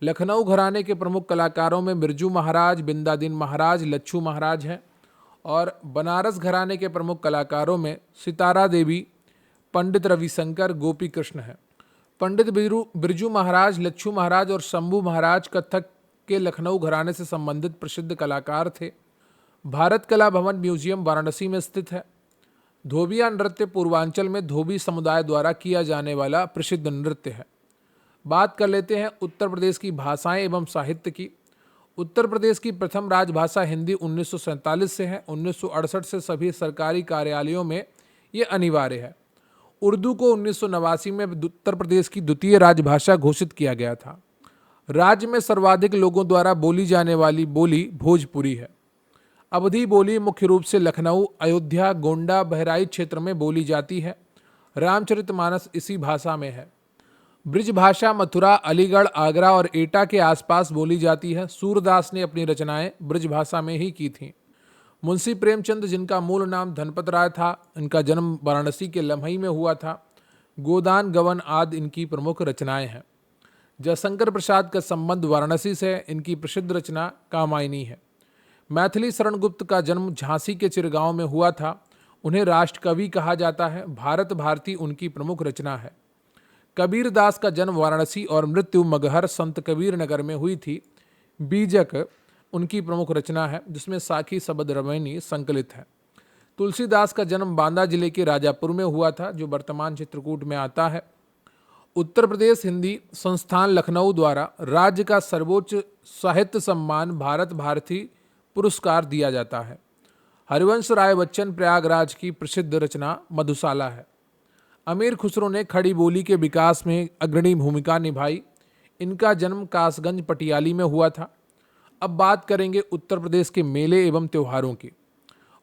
लखनऊ घराने के प्रमुख कलाकारों में बिरजू महाराज, बिंदादीन महाराज, लच्छू महाराज हैं और बनारस घराने के प्रमुख कलाकारों में सितारा देवी, पंडित रविशंकर, गोपी कृष्ण हैं। पंडित बिरजू महाराज, लच्छू महाराज और शंभू महाराज कथक के लखनऊ घराने से संबंधित प्रसिद्ध कलाकार थे। भारत कला भवन म्यूजियम वाराणसी में स्थित है। धोबिया नृत्य पूर्वांचल में धोबी समुदाय द्वारा किया जाने वाला प्रसिद्ध नृत्य है। बात कर लेते हैं उत्तर प्रदेश की भाषाएं एवं साहित्य की। उत्तर प्रदेश की प्रथम राजभाषा हिंदी 1947 से है। 1968 से सभी सरकारी कार्यालयों में ये अनिवार्य है। उर्दू को 1989 में उत्तर प्रदेश की द्वितीय राजभाषा घोषित किया गया था। राज्य में सर्वाधिक लोगों द्वारा बोली जाने वाली बोली भोजपुरी है। अवधी बोली मुख्य रूप से लखनऊ, अयोध्या, गोंडा, बहराइच क्षेत्र में बोली जाती है। रामचरितमानस इसी भाषा में है। ब्रिज भाषा मथुरा, अलीगढ़, आगरा और एटा के आसपास बोली जाती है। सूरदास ने अपनी रचनाएं ब्रिज भाषा में ही की थीं। मुंशी प्रेमचंद, जिनका मूल नाम धनपत राय था, इनका जन्म वाराणसी के लम्हई में हुआ था। गोदान, गवन आदि इनकी प्रमुख रचनाएं हैं। जयशंकर प्रसाद का संबंध वाराणसी से है। इनकी प्रसिद्ध रचना कामायनी है। मैथिली शरण गुप्त का जन्म झांसी के चिरगांव में हुआ था। उन्हें राष्ट्रकवि कहा जाता है। भारत भारती उनकी प्रमुख रचना है। कबीर दास का जन्म वाराणसी और मृत्यु मगहर संत कबीर नगर में हुई थी। बीजक उनकी प्रमुख रचना है जिसमें साखी शबद रमैनी संकलित है। तुलसीदास का जन्म बांदा जिले के राजापुर में हुआ था जो वर्तमान चित्रकूट में आता है। उत्तर प्रदेश हिंदी संस्थान लखनऊ द्वारा राज्य का सर्वोच्च साहित्य सम्मान भारत भारती पुरस्कार दिया जाता है। हरिवंश राय बच्चन प्रयागराज की प्रसिद्ध रचना मधुशाला है। अमीर खुसरो ने खड़ी बोली के विकास में अग्रणी भूमिका निभाई। इनका जन्म कासगंज पटियाली में हुआ था। अब बात करेंगे उत्तर प्रदेश के मेले एवं त्योहारों की।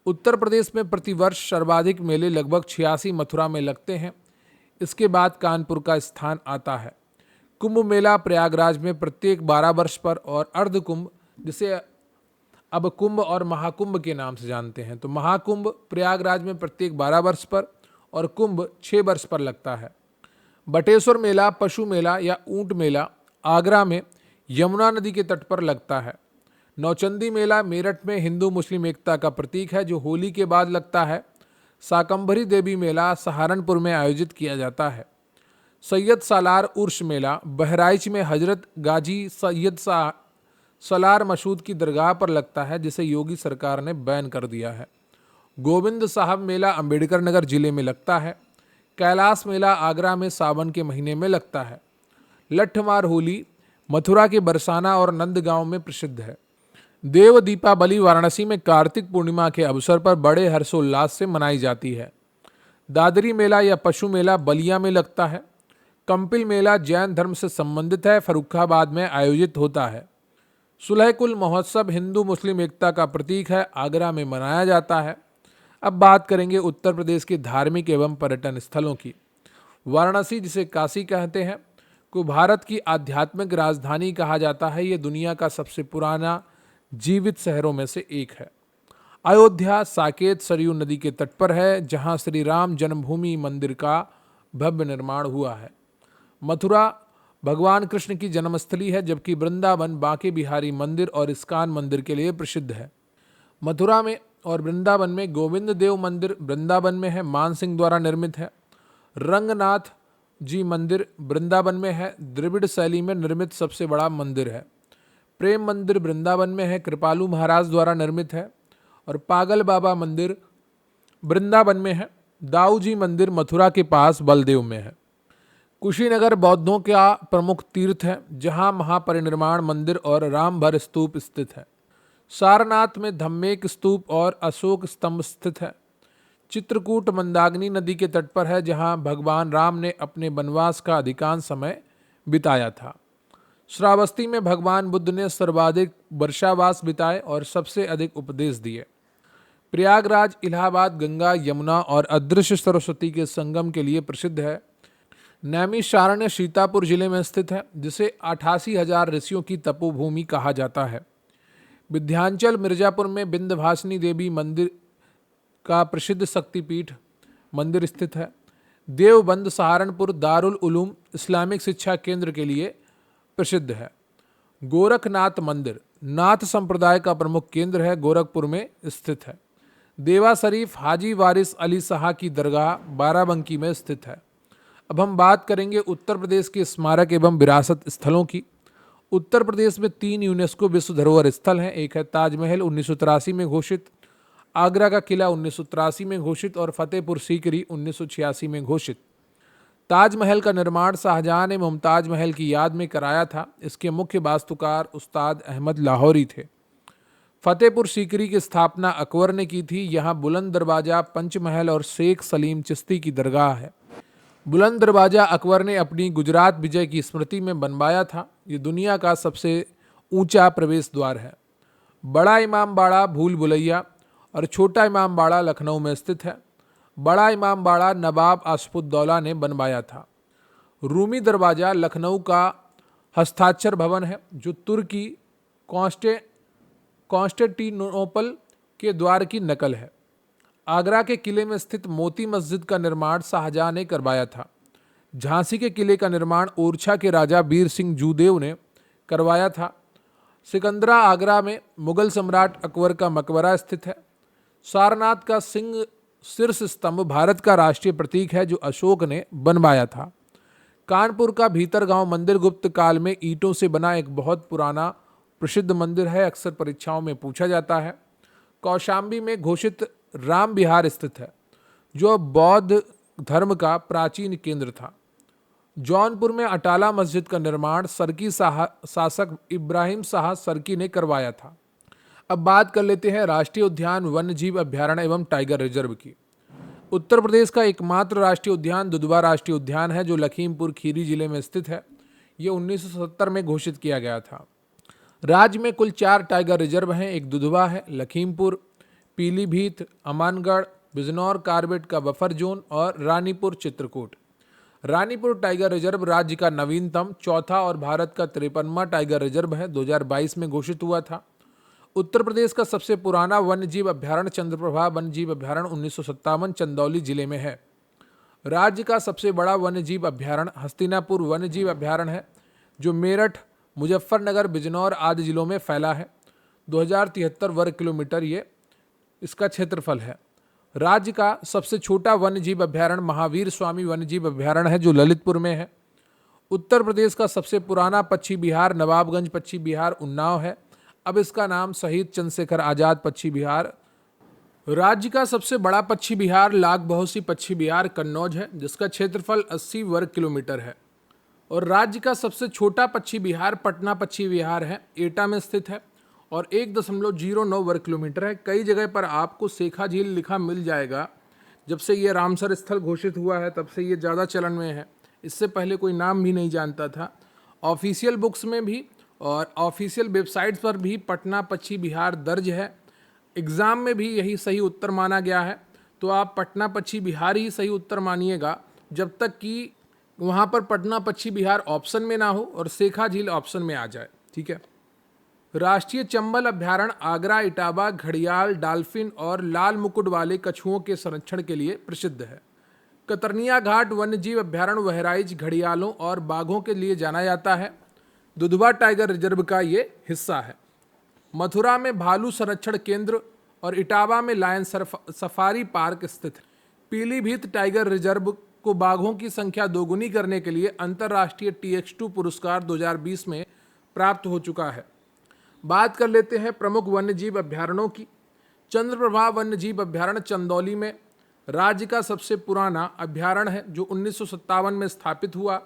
उत्तर प्रदेश में प्रतिवर्ष सर्वाधिक मेले लगभग 86 मथुरा में लगते हैं। इसके बाद कानपुर का स्थान आता है। कुंभ मेला प्रयागराज में प्रत्येक 12 वर्ष पर और अर्ध कुंभ, जिसे अब कुंभ और महाकुंभ के नाम से जानते हैं, तो महाकुंभ प्रयागराज में प्रत्येक 12 वर्ष पर और कुंभ 6 वर्ष पर लगता है। बटेश्वर मेला, पशु मेला या ऊंट मेला आगरा में यमुना नदी के तट पर लगता है। नौचंदी मेला मेरठ में हिंदू मुस्लिम एकता का प्रतीक है, जो होली के बाद लगता है। शाकंभरी देवी मेला सहारनपुर में आयोजित किया जाता है। सैयद सालार उर्स मेला बहराइच में हजरत गाजी सैयद सालार मशहूद की दरगाह पर लगता है, जिसे योगी सरकार ने बैन कर दिया है। गोविंद साहब मेला अंबेडकर नगर जिले में लगता है। कैलाश मेला आगरा में सावन के महीने में लगता है। लट्ठमार होली मथुरा के बरसाना और नंदगांव में प्रसिद्ध है। देव दीपावली वाराणसी में कार्तिक पूर्णिमा के अवसर पर बड़े हर्षोल्लास से मनाई जाती है। दादरी मेला या पशु मेला बलिया में लगता है। कंपिल मेला जैन धर्म से संबंधित है, फर्रुखाबाद में आयोजित होता है। सुलहकुल महोत्सव हिंदू मुस्लिम एकता का प्रतीक है, आगरा में मनाया जाता है। अब बात करेंगे उत्तर प्रदेश के धार्मिक एवं पर्यटन स्थलों की। वाराणसी, जिसे काशी कहते हैं, को भारत की आध्यात्मिक राजधानी कहा जाता है। ये दुनिया का सबसे पुराना जीवित शहरों में से एक है। अयोध्या साकेत सरयू नदी के तट पर है, जहां श्री राम जन्मभूमि मंदिर का भव्य निर्माण हुआ है। मथुरा भगवान कृष्ण की जन्मस्थली है, जबकि वृंदावन बांके बिहारी मंदिर और इस्कॉन मंदिर के लिए प्रसिद्ध है। मथुरा में और वृंदावन में गोविंद देव मंदिर वृंदावन में है, मान सिंह द्वारा निर्मित है। रंगनाथ जी मंदिर वृंदावन में है, द्रविड़ शैली में निर्मित सबसे बड़ा मंदिर है। प्रेम मंदिर वृंदावन में है, कृपालु महाराज द्वारा निर्मित है। और पागल बाबा मंदिर वृंदावन में है। दाऊ जी मंदिर मथुरा के पास बलदेव में है। कुशीनगर बौद्धों का प्रमुख तीर्थ है, जहां महापरिनिर्वाण मंदिर और रामभर स्तूप स्थित है। सारनाथ में धम्मेक स्तूप और अशोक स्तंभ स्थित है। चित्रकूट मंदाकिनी नदी के तट पर है, जहां भगवान राम ने अपने वनवास का अधिकांश समय बिताया था। श्रावस्ती में भगवान बुद्ध ने सर्वाधिक वर्षावास बिताए और सबसे अधिक उपदेश दिए। प्रयागराज इलाहाबाद गंगा यमुना और अदृश्य सरस्वती के संगम के लिए प्रसिद्ध है। नैमिषारण्य सीतापुर जिले में स्थित है, जिसे 88,000 ऋषियों की तपोभूमि कहा जाता है। विंध्याचल मिर्जापुर में विंध्यवासिनी देवी मंदिर का प्रसिद्ध शक्तिपीठ मंदिर स्थित है। देवबंद सहारनपुर दारुल उलूम इस्लामिक शिक्षा केंद्र के लिए प्रसिद्ध है। गोरखनाथ मंदिर नाथ संप्रदाय का प्रमुख केंद्र है, गोरखपुर में स्थित है। देवा शरीफ हाजी वारिस अली शाह की दरगाह बाराबंकी में स्थित है। अब हम बात करेंगे उत्तर प्रदेश के स्मारक एवं विरासत स्थलों की। उत्तर प्रदेश में 3 यूनेस्को विश्व धरोहर स्थल हैं। एक है ताजमहल 1983 में घोषित, आगरा का किला 1983 में घोषित और फतेहपुर सीकरी 1986 में घोषित। ताजमहल का निर्माण शाहजहां ने मुमताज महल की याद में कराया था। इसके मुख्य वास्तुकार उस्ताद अहमद लाहौरी थे। फतेहपुर सीकरी की स्थापना अकबर ने की थी। यहाँ बुलंद दरवाजा, पंचमहल और शेख सलीम चिश्ती की दरगाह है। बुलंद दरवाजा अकबर ने अपनी गुजरात विजय की स्मृति में बनवाया था। ये दुनिया का सबसे ऊंचा प्रवेश द्वार है। बड़ा इमाम बाड़ा भूल भुलैया और छोटा इमाम बाड़ा लखनऊ में स्थित है। बड़ा इमाम बाड़ा नवाब आसफुद्दौला ने बनवाया था। रूमी दरवाज़ा लखनऊ का हस्ताक्षर भवन है, जो तुर्की कॉन्स्टेंटिनोपल के द्वार की नकल है। आगरा के किले में स्थित मोती मस्जिद का निर्माण शाहजहां ने करवाया था। झांसी के किले का निर्माण ओरछा के राजा वीर सिंह जूदेव ने करवाया था। सिकंदरा आगरा में मुगल सम्राट अकबर का मकबरा स्थित है। सारनाथ का सिंह शीर्ष स्तंभ भारत का राष्ट्रीय प्रतीक है, जो अशोक ने बनवाया था। कानपुर का भीतरगांव मंदिर गुप्त काल में ईंटों से बना एक बहुत पुराना प्रसिद्ध मंदिर है, अक्सर परीक्षाओं में पूछा जाता है। कौशाम्बी में घोषित राम विहार स्थित है, जो बौद्ध धर्म का प्राचीन केंद्र था। जौनपुर में अटाला मस्जिद का निर्माण सरकी शासक इब्राहिम शाह सरकी ने करवाया था। अब बात कर लेते हैं राष्ट्रीय उद्यान, वन्य जीव अभ्यारण्य एवं टाइगर रिजर्व की। उत्तर प्रदेश का एकमात्र राष्ट्रीय उद्यान दुधवा राष्ट्रीय उद्यान है, जो लखीमपुर खीरी जिले में स्थित है। ये 1970 में घोषित किया गया था। राज्य में कुल 4 टाइगर रिजर्व हैं। एक दुधवा है, लखीमपुर, पीलीभीत, अमानगढ़, बिजनौर कार्बेट का बफर जोन और रानीपुर चित्रकूट। रानीपुर टाइगर रिजर्व राज्य का नवीनतम चौथा और भारत का 53वां टाइगर रिजर्व है। 2022 में घोषित हुआ था। उत्तर प्रदेश का सबसे पुराना वन्यजीव अभ्यारण्य चंद्रप्रभा वन्यजीव अभ्यारण्य 1957 चंदौली जिले में है। राज्य का सबसे बड़ा वन्यजीव अभ्यारण्य हस्तिनापुर वन्यजीव अभ्यारण्य है, जो मेरठ, मुजफ्फरनगर, बिजनौर आदि जिलों में फैला है। 2073 वर्ग किलोमीटर ये इसका क्षेत्रफल है। राज्य का सबसे छोटा वन्यजीव अभ्यारण्य महावीर स्वामी वन्यजीव अभ्यारण्य है, जो ललितपुर में है। उत्तर प्रदेश का सबसे पुराना पक्षी विहार नवाबगंज पक्षी विहार उन्नाव है। अब इसका नाम शहीद चंद्रशेखर आजाद पक्षी विहार। राज्य का सबसे बड़ा पक्षी विहार लाख बहोसी पक्षी विहार कन्नौज है, जिसका क्षेत्रफल 80 वर्ग किलोमीटर है। और राज्य का सबसे छोटा पक्षी विहार पटना पक्षी विहार है, एटा में स्थित है और 1.09 वर्ग किलोमीटर है। कई जगह पर आपको शेखा झील लिखा मिल जाएगा। जब से ये रामसर स्थल घोषित हुआ है तब से ये ज़्यादा चलन में है। इससे पहले कोई नाम भी नहीं जानता था। ऑफिशियल बुक्स में भी और ऑफिशियल वेबसाइट्स पर भी पटना पक्षी विहार दर्ज है। एग्ज़ाम में भी यही सही उत्तर माना गया है, तो आप पटना पक्षी विहार ही सही उत्तर मानिएगा, जब तक कि वहाँ पर पटना पक्षी विहार ऑप्शन में ना हो और शेखा झील ऑप्शन में आ जाए। ठीक है। राष्ट्रीय चंबल अभ्यारण्य आगरा, इटावा, घड़ियाल, डाल्फिन और लाल मुकुट वाले कछुओं के संरक्षण के लिए प्रसिद्ध है। कतरनिया घाट वन्यजीव अभ्यारण्य बहराइच, घड़ियालों और बाघों के लिए जाना जाता है। दुधवा टाइगर रिजर्व का ये हिस्सा है। मथुरा में भालू संरक्षण केंद्र और इटावा में लायन सफारी पार्क स्थित है। पीलीभीत टाइगर रिजर्व को बाघों की संख्या दोगुनी करने के लिए अंतर्राष्ट्रीय TX2 पुरस्कार 2020 में प्राप्त हो चुका है। बात कर लेते हैं प्रमुख वन्यजीव अभ्यारण्यों की। चंद्रप्रभा वन्यजीव अभ्यारण्य चंदौली में राज्य का सबसे पुराना अभ्यारण्य है, जो 1957 में स्थापित हुआ।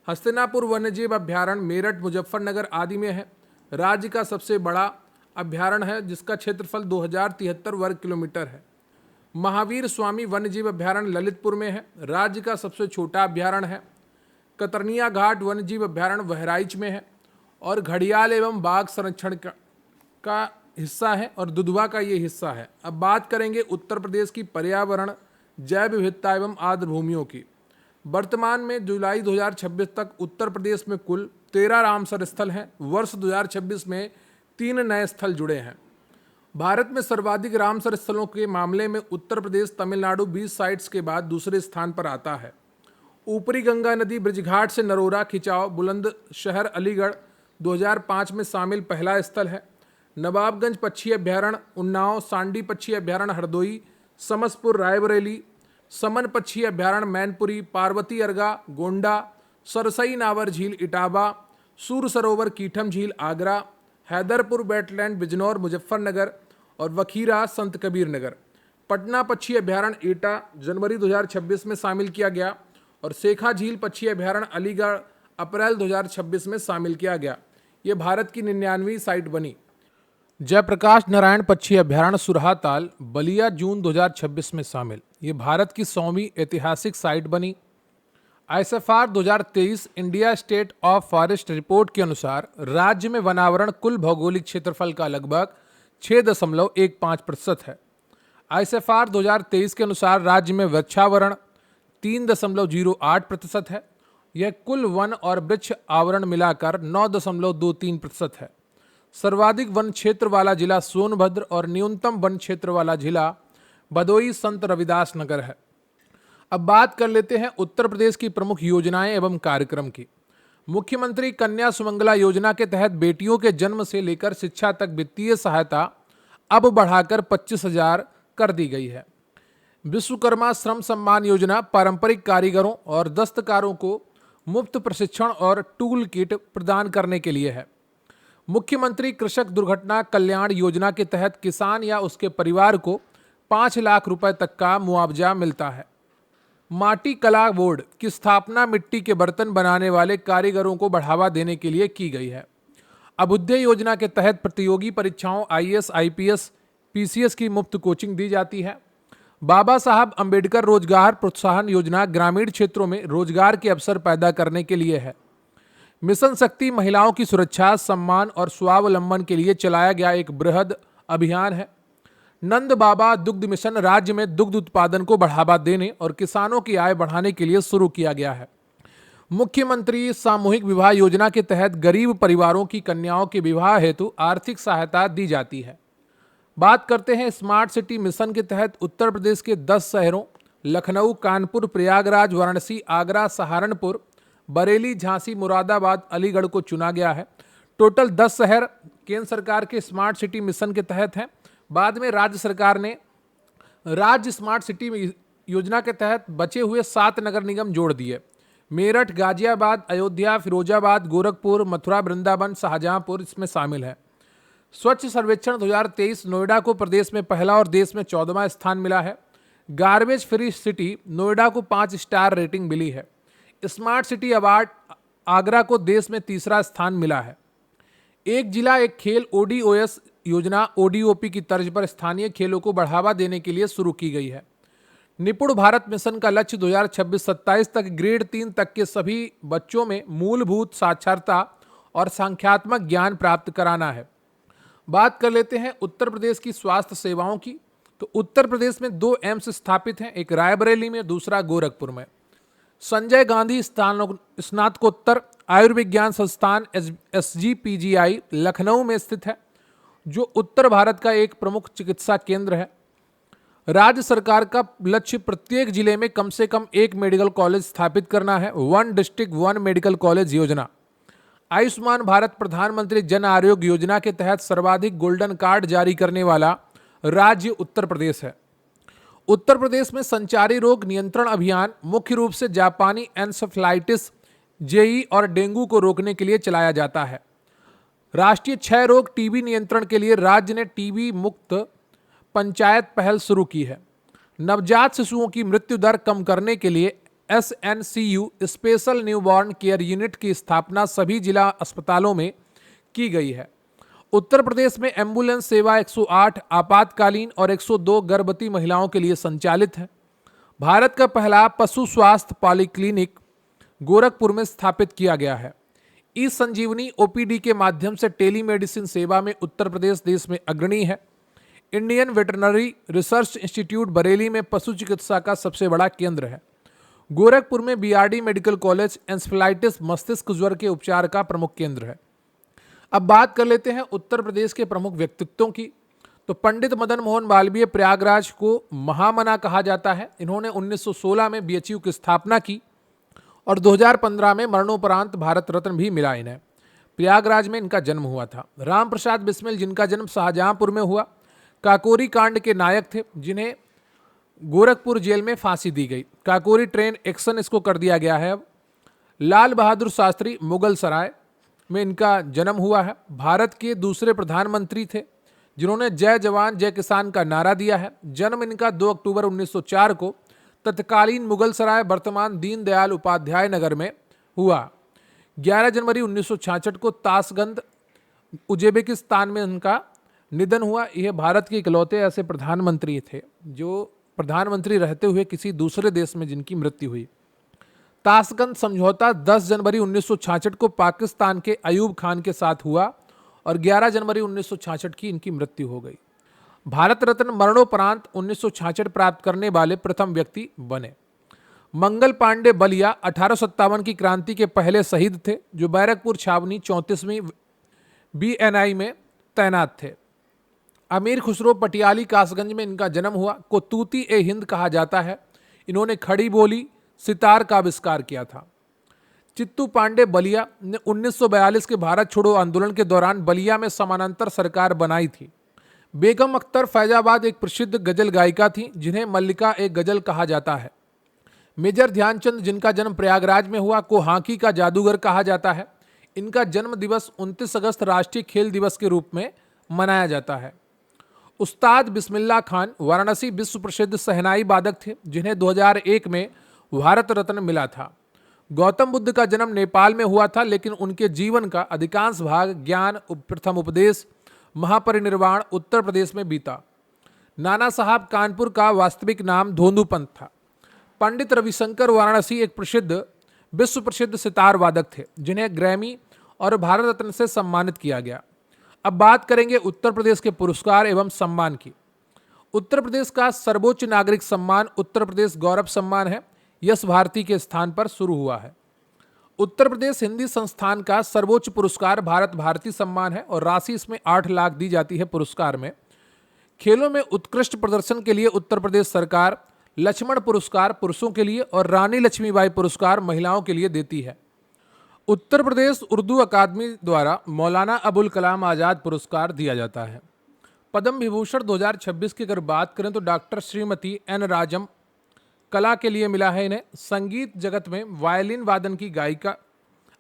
हस्तिनापुर वन्यजीव अभ्यारण्य मेरठ, मुजफ्फरनगर आदि में है। राज्य का सबसे बड़ा अभ्यारण्य है, जिसका क्षेत्रफल 2073 वर्ग किलोमीटर है। महावीर स्वामी वन्यजीव अभ्यारण्य ललितपुर में है। राज्य का सबसे छोटा अभ्यारण्य है। कतरनिया घाट वन्यजीव अभ्यारण्य बहराइच में है और घड़ियाल एवं बाघ संरक्षण का हिस्सा है और दुधवा का ये हिस्सा है। अब बात करेंगे उत्तर प्रदेश की पर्यावरण, जैव विविधता एवं आर्द्र भूमियों की। वर्तमान में जुलाई 2026 तक उत्तर प्रदेश में कुल 13 रामसर स्थल हैं। वर्ष 2026 में 3 नए स्थल जुड़े हैं। भारत में सर्वाधिक रामसर स्थलों के मामले में उत्तर प्रदेश तमिलनाडु 20 साइट्स के बाद दूसरे स्थान पर आता है। ऊपरी गंगा नदी ब्रिजघाट से नरोरा खिंचाव बुलंदशहर अलीगढ़ 2005 में शामिल पहला स्थल है। नवाबगंज पक्षी अभ्यारण्य उन्नाव, सांडी पक्षी अभ्यारण्य हरदोई, समसपुर रायबरेली, समन पक्षी अभ्यारण्य मैनपुरी, पार्वती अर्गा गोंडा, सरसई नावर झील इटावा, सूर सरोवर कीठम झील आगरा, हैदरपुर वेटलैंड बिजनौर मुजफ्फरनगर और वखीरा संत कबीर नगर। पटना पक्षी अभ्यारण्य एटा जनवरी 2026 में शामिल किया गया और शेखा झील पक्षी अभ्यारण्य अलीगढ़ अप्रैल 2026 में शामिल किया गया। ये भारत की 99वीं साइट बनी। जयप्रकाश नारायण पक्षी अभ्यारण्य सुरहाताल बलिया जून 2026 में शामिल। ये भारत की 100वीं ऐतिहासिक साइट बनी। ICFR 2023 India state of forest report के अनुसार राज्य में वनावरण कुल भौगोलिक क्षेत्रफल का लगभग 6.15% है। ICFR 2023 के अनुसार राज्य में वृक्षावरण 3.08% है। यह कुल वन और वृक्ष आवरण मिलाकर 9.23% है। सर्वाधिक वन क्षेत्र वाला जिला सोनभद्र और न्यूनतम वन क्षेत्र वाला जिला भदोई संत रविदास नगर है। अब बात कर लेते हैं उत्तर प्रदेश की प्रमुख योजनाएं एवं कार्यक्रम की। मुख्यमंत्री कन्या सुमंगला योजना के तहत बेटियों के जन्म से लेकर शिक्षा तक वित्तीय सहायता अब बढ़ाकर 25,000 कर दी गई है। विश्वकर्मा श्रम सम्मान योजना पारंपरिक कारीगरों और दस्तकारों को मुफ्त प्रशिक्षण और टूल किट प्रदान करने के लिए है। मुख्यमंत्री कृषक दुर्घटना कल्याण योजना के तहत किसान या उसके परिवार को 5 लाख रुपए तक का मुआवजा मिलता है। माटी कला बोर्ड की स्थापना मिट्टी के बर्तन बनाने वाले कारीगरों को बढ़ावा देने के लिए की गई है। अभ्युदय योजना के तहत प्रतियोगी परीक्षाओं IAS, IPS, PCS की मुफ्त कोचिंग दी जाती है। बाबा साहब अंबेडकर रोजगार प्रोत्साहन योजना ग्रामीण क्षेत्रों में रोजगार के अवसर पैदा करने के लिए है। मिशन शक्ति महिलाओं की सुरक्षा, सम्मान और स्वावलंबन के लिए चलाया गया एक बृहद अभियान है। नंद बाबा दुग्ध मिशन राज्य में दुग्ध उत्पादन को बढ़ावा देने और किसानों की आय बढ़ाने के लिए शुरू किया गया है। मुख्यमंत्री सामूहिक विवाह योजना के तहत गरीब परिवारों की कन्याओं के विवाह हेतु आर्थिक सहायता दी जाती है। बात करते हैं स्मार्ट सिटी मिशन के तहत उत्तर प्रदेश के 10 शहरों लखनऊ, कानपुर, प्रयागराज, वाराणसी, आगरा, सहारनपुर, बरेली, झांसी, मुरादाबाद, अलीगढ़ को चुना गया है। टोटल 10 शहर केंद्र सरकार के स्मार्ट सिटी मिशन के तहत हैं। बाद में राज्य सरकार ने राज्य स्मार्ट सिटी योजना के तहत बचे हुए 7 नगर निगम जोड़ दिए। मेरठ, गाजियाबाद, अयोध्या, फिरोजाबाद, गोरखपुर, मथुरा, वृंदावन, शाहजहांपुर इसमें शामिल है। स्वच्छ सर्वेक्षण 2023 नोएडा को प्रदेश में पहला और देश में 14वां स्थान मिला है। गार्बेज फ्री सिटी नोएडा को 5 स्टार रेटिंग मिली है। स्मार्ट सिटी अवार्ड आगरा को देश में तीसरा स्थान मिला है। एक जिला एक खेल ODOS योजना ODOP की तर्ज पर स्थानीय खेलों को बढ़ावा देने के लिए शुरू की गई है। निपुण भारत मिशन का लक्ष्य 2026-27 तक ग्रेड 3 तक के सभी बच्चों में मूलभूत साक्षरता और संख्यात्मक ज्ञान प्राप्त कराना है। बात कर लेते हैं उत्तर प्रदेश की स्वास्थ्य सेवाओं की। तो उत्तर प्रदेश में 2 एम्स स्थापित हैं, एक रायबरेली में, दूसरा गोरखपुर में। संजय गांधी स्नातकोत्तर आयुर्विज्ञान संस्थान SGPGI लखनऊ में स्थित है, जो उत्तर भारत का एक प्रमुख चिकित्सा केंद्र है। राज्य सरकार का लक्ष्य प्रत्येक जिले में कम से कम एक मेडिकल कॉलेज स्थापित करना है। 1 डिस्ट्रिक्ट 1 मेडिकल कॉलेज योजना। आयुष्मान भारत प्रधानमंत्री जन आरोग्य योजना के तहत सर्वाधिक गोल्डन कार्ड जारी करने वाला राज्य उत्तर प्रदेश है। उत्तर प्रदेश में संचारी रोग नियंत्रण अभियान मुख्य रूप से जापानी एन्सेफेलाइटिस, जेई और डेंगू को रोकने के लिए चलाया जाता है। राष्ट्रीय क्षय रोग टीबी नियंत्रण के लिए राज्य ने टीबी मुक्त पंचायत पहल शुरू की है। नवजात शिशुओं की मृत्यु दर कम करने के लिए SNCU special newborn care unit की स्थापना सभी जिला अस्पतालों में की गई है। उत्तर प्रदेश में एम्बुलेंस सेवा 108 आपातकालीन और 102 गर्भवती महिलाओं के लिए संचालित है। भारत का पहला पशु स्वास्थ्य पॉलीक्लिनिक गोरखपुर में स्थापित किया गया है। ई संजीवनी OPD के माध्यम से टेलीमेडिसिन सेवा में उत्तर प्रदेश देश में अग्रणी है। Indian veterinary research institute Bareilly में पशु चिकित्सा का सबसे बड़ा केंद्र है। गोरखपुर में BRD मेडिकल कॉलेज एन्सेफेलाइटिस मस्तिष्क ज्वर के उपचार का प्रमुख केंद्र है। अब बात कर लेते हैं उत्तर प्रदेश के प्रमुख व्यक्तित्वों की। तो पंडित मदन मोहन मालवीय प्रयागराज को महामना कहा जाता है। इन्होंने 1916 में BHU की स्थापना की और 2015 में मरणोपरांत भारत रत्न भी मिला इन्हें। प्रयागराज में इनका जन्म हुआ था। राम प्रसाद बिस्मिल, जिनका जन्म शाहजहांपुर में हुआ, काकोरी कांड के नायक थे, जिन्हें गोरखपुर जेल में फांसी दी गई। काकोरी ट्रेन एक्शन इसको कर दिया गया है अब। लाल बहादुर शास्त्री मुगल सराय में इनका जन्म हुआ है। भारत के दूसरे प्रधानमंत्री थे जिन्होंने जय जवान जय किसान का नारा दिया है। जन्म इनका 2 अक्टूबर 1904 को तत्कालीन मुगल सराय वर्तमान दीनदयाल उपाध्याय नगर में हुआ। 11 जनवरी 1966 को ताशकंद उज्बेकिस्तान में उनका निधन हुआ। यह भारत के इकलौते ऐसे प्रधानमंत्री थे जो प्रधानमंत्री रहते हुए किसी दूसरे देश में जिनकी मृत्यु हुई। ताशकंद समझौता 10 जनवरी 1966 को पाकिस्तान के अयूब खान के साथ हुआ और 11 जनवरी 1966 की इनकी मृत्यु हो गई। भारत रत्न मरणोपरांत 1966 प्राप्त करने वाले प्रथम व्यक्ति बने। मंगल पांडे बलिया 1857 की क्रांति के पहले शहीद थे, जो बैरकपुर छावनी 34वीं BNI में तैनात थे। अमीर खुसरो पटियाली कासगंज में इनका जन्म हुआ, को तूती ए हिंद कहा जाता है। इन्होंने खड़ी बोली सितार का आविष्कार किया था। चित्तू पांडे बलिया ने 1942 के भारत छोड़ो आंदोलन के दौरान बलिया में समानांतर सरकार बनाई थी। बेगम अख्तर फैजाबाद एक प्रसिद्ध गजल गायिका थी, जिन्हें मल्लिका एक गजल कहा जाता है। मेजर ध्यानचंद, जिनका जन्म प्रयागराज में हुआ, को हॉकी का जादूगर कहा जाता है। इनका जन्म दिवस 29 अगस्त राष्ट्रीय खेल दिवस के रूप में मनाया जाता है। उस्ताद बिस्मिल्लाह खान वाराणसी विश्व प्रसिद्ध शहनाई वादक थे, जिन्हें 2001 में भारत रत्न मिला था। गौतम बुद्ध का जन्म नेपाल में हुआ था, लेकिन उनके जीवन का अधिकांश भाग ज्ञान, प्रथम उपदेश, महापरिनिर्वाण उत्तर प्रदेश में बीता। नाना साहब कानपुर का वास्तविक नाम धोंदूपंत था। पंडित रविशंकर वाराणसी एक विश्व प्रसिद्ध सितार वादक थे, जिन्हें ग्रैमी और भारत रत्न से सम्मानित किया गया। अब बात करेंगे उत्तर प्रदेश के पुरस्कार एवं सम्मान की। उत्तर प्रदेश का सर्वोच्च नागरिक सम्मान उत्तर प्रदेश गौरव सम्मान है, यश भारती के स्थान पर शुरू हुआ है। उत्तर प्रदेश हिंदी संस्थान का सर्वोच्च पुरस्कार भारत भारती सम्मान है और राशि इसमें 8 लाख दी जाती है पुरस्कार में। खेलों में उत्कृष्ट प्रदर्शन के लिए उत्तर प्रदेश सरकार लक्ष्मण पुरस्कार पुरुषों के लिए और रानी लक्ष्मीबाई पुरस्कार महिलाओं के लिए देती है। उत्तर प्रदेश उर्दू अकादमी द्वारा मौलाना अबुल कलाम आज़ाद पुरस्कार दिया जाता है। पद्म विभूषण 2026 की अगर बात करें तो डॉक्टर श्रीमती एन राजम कला के लिए मिला है इन्हें। संगीत जगत में वायलिन वादन की गायिका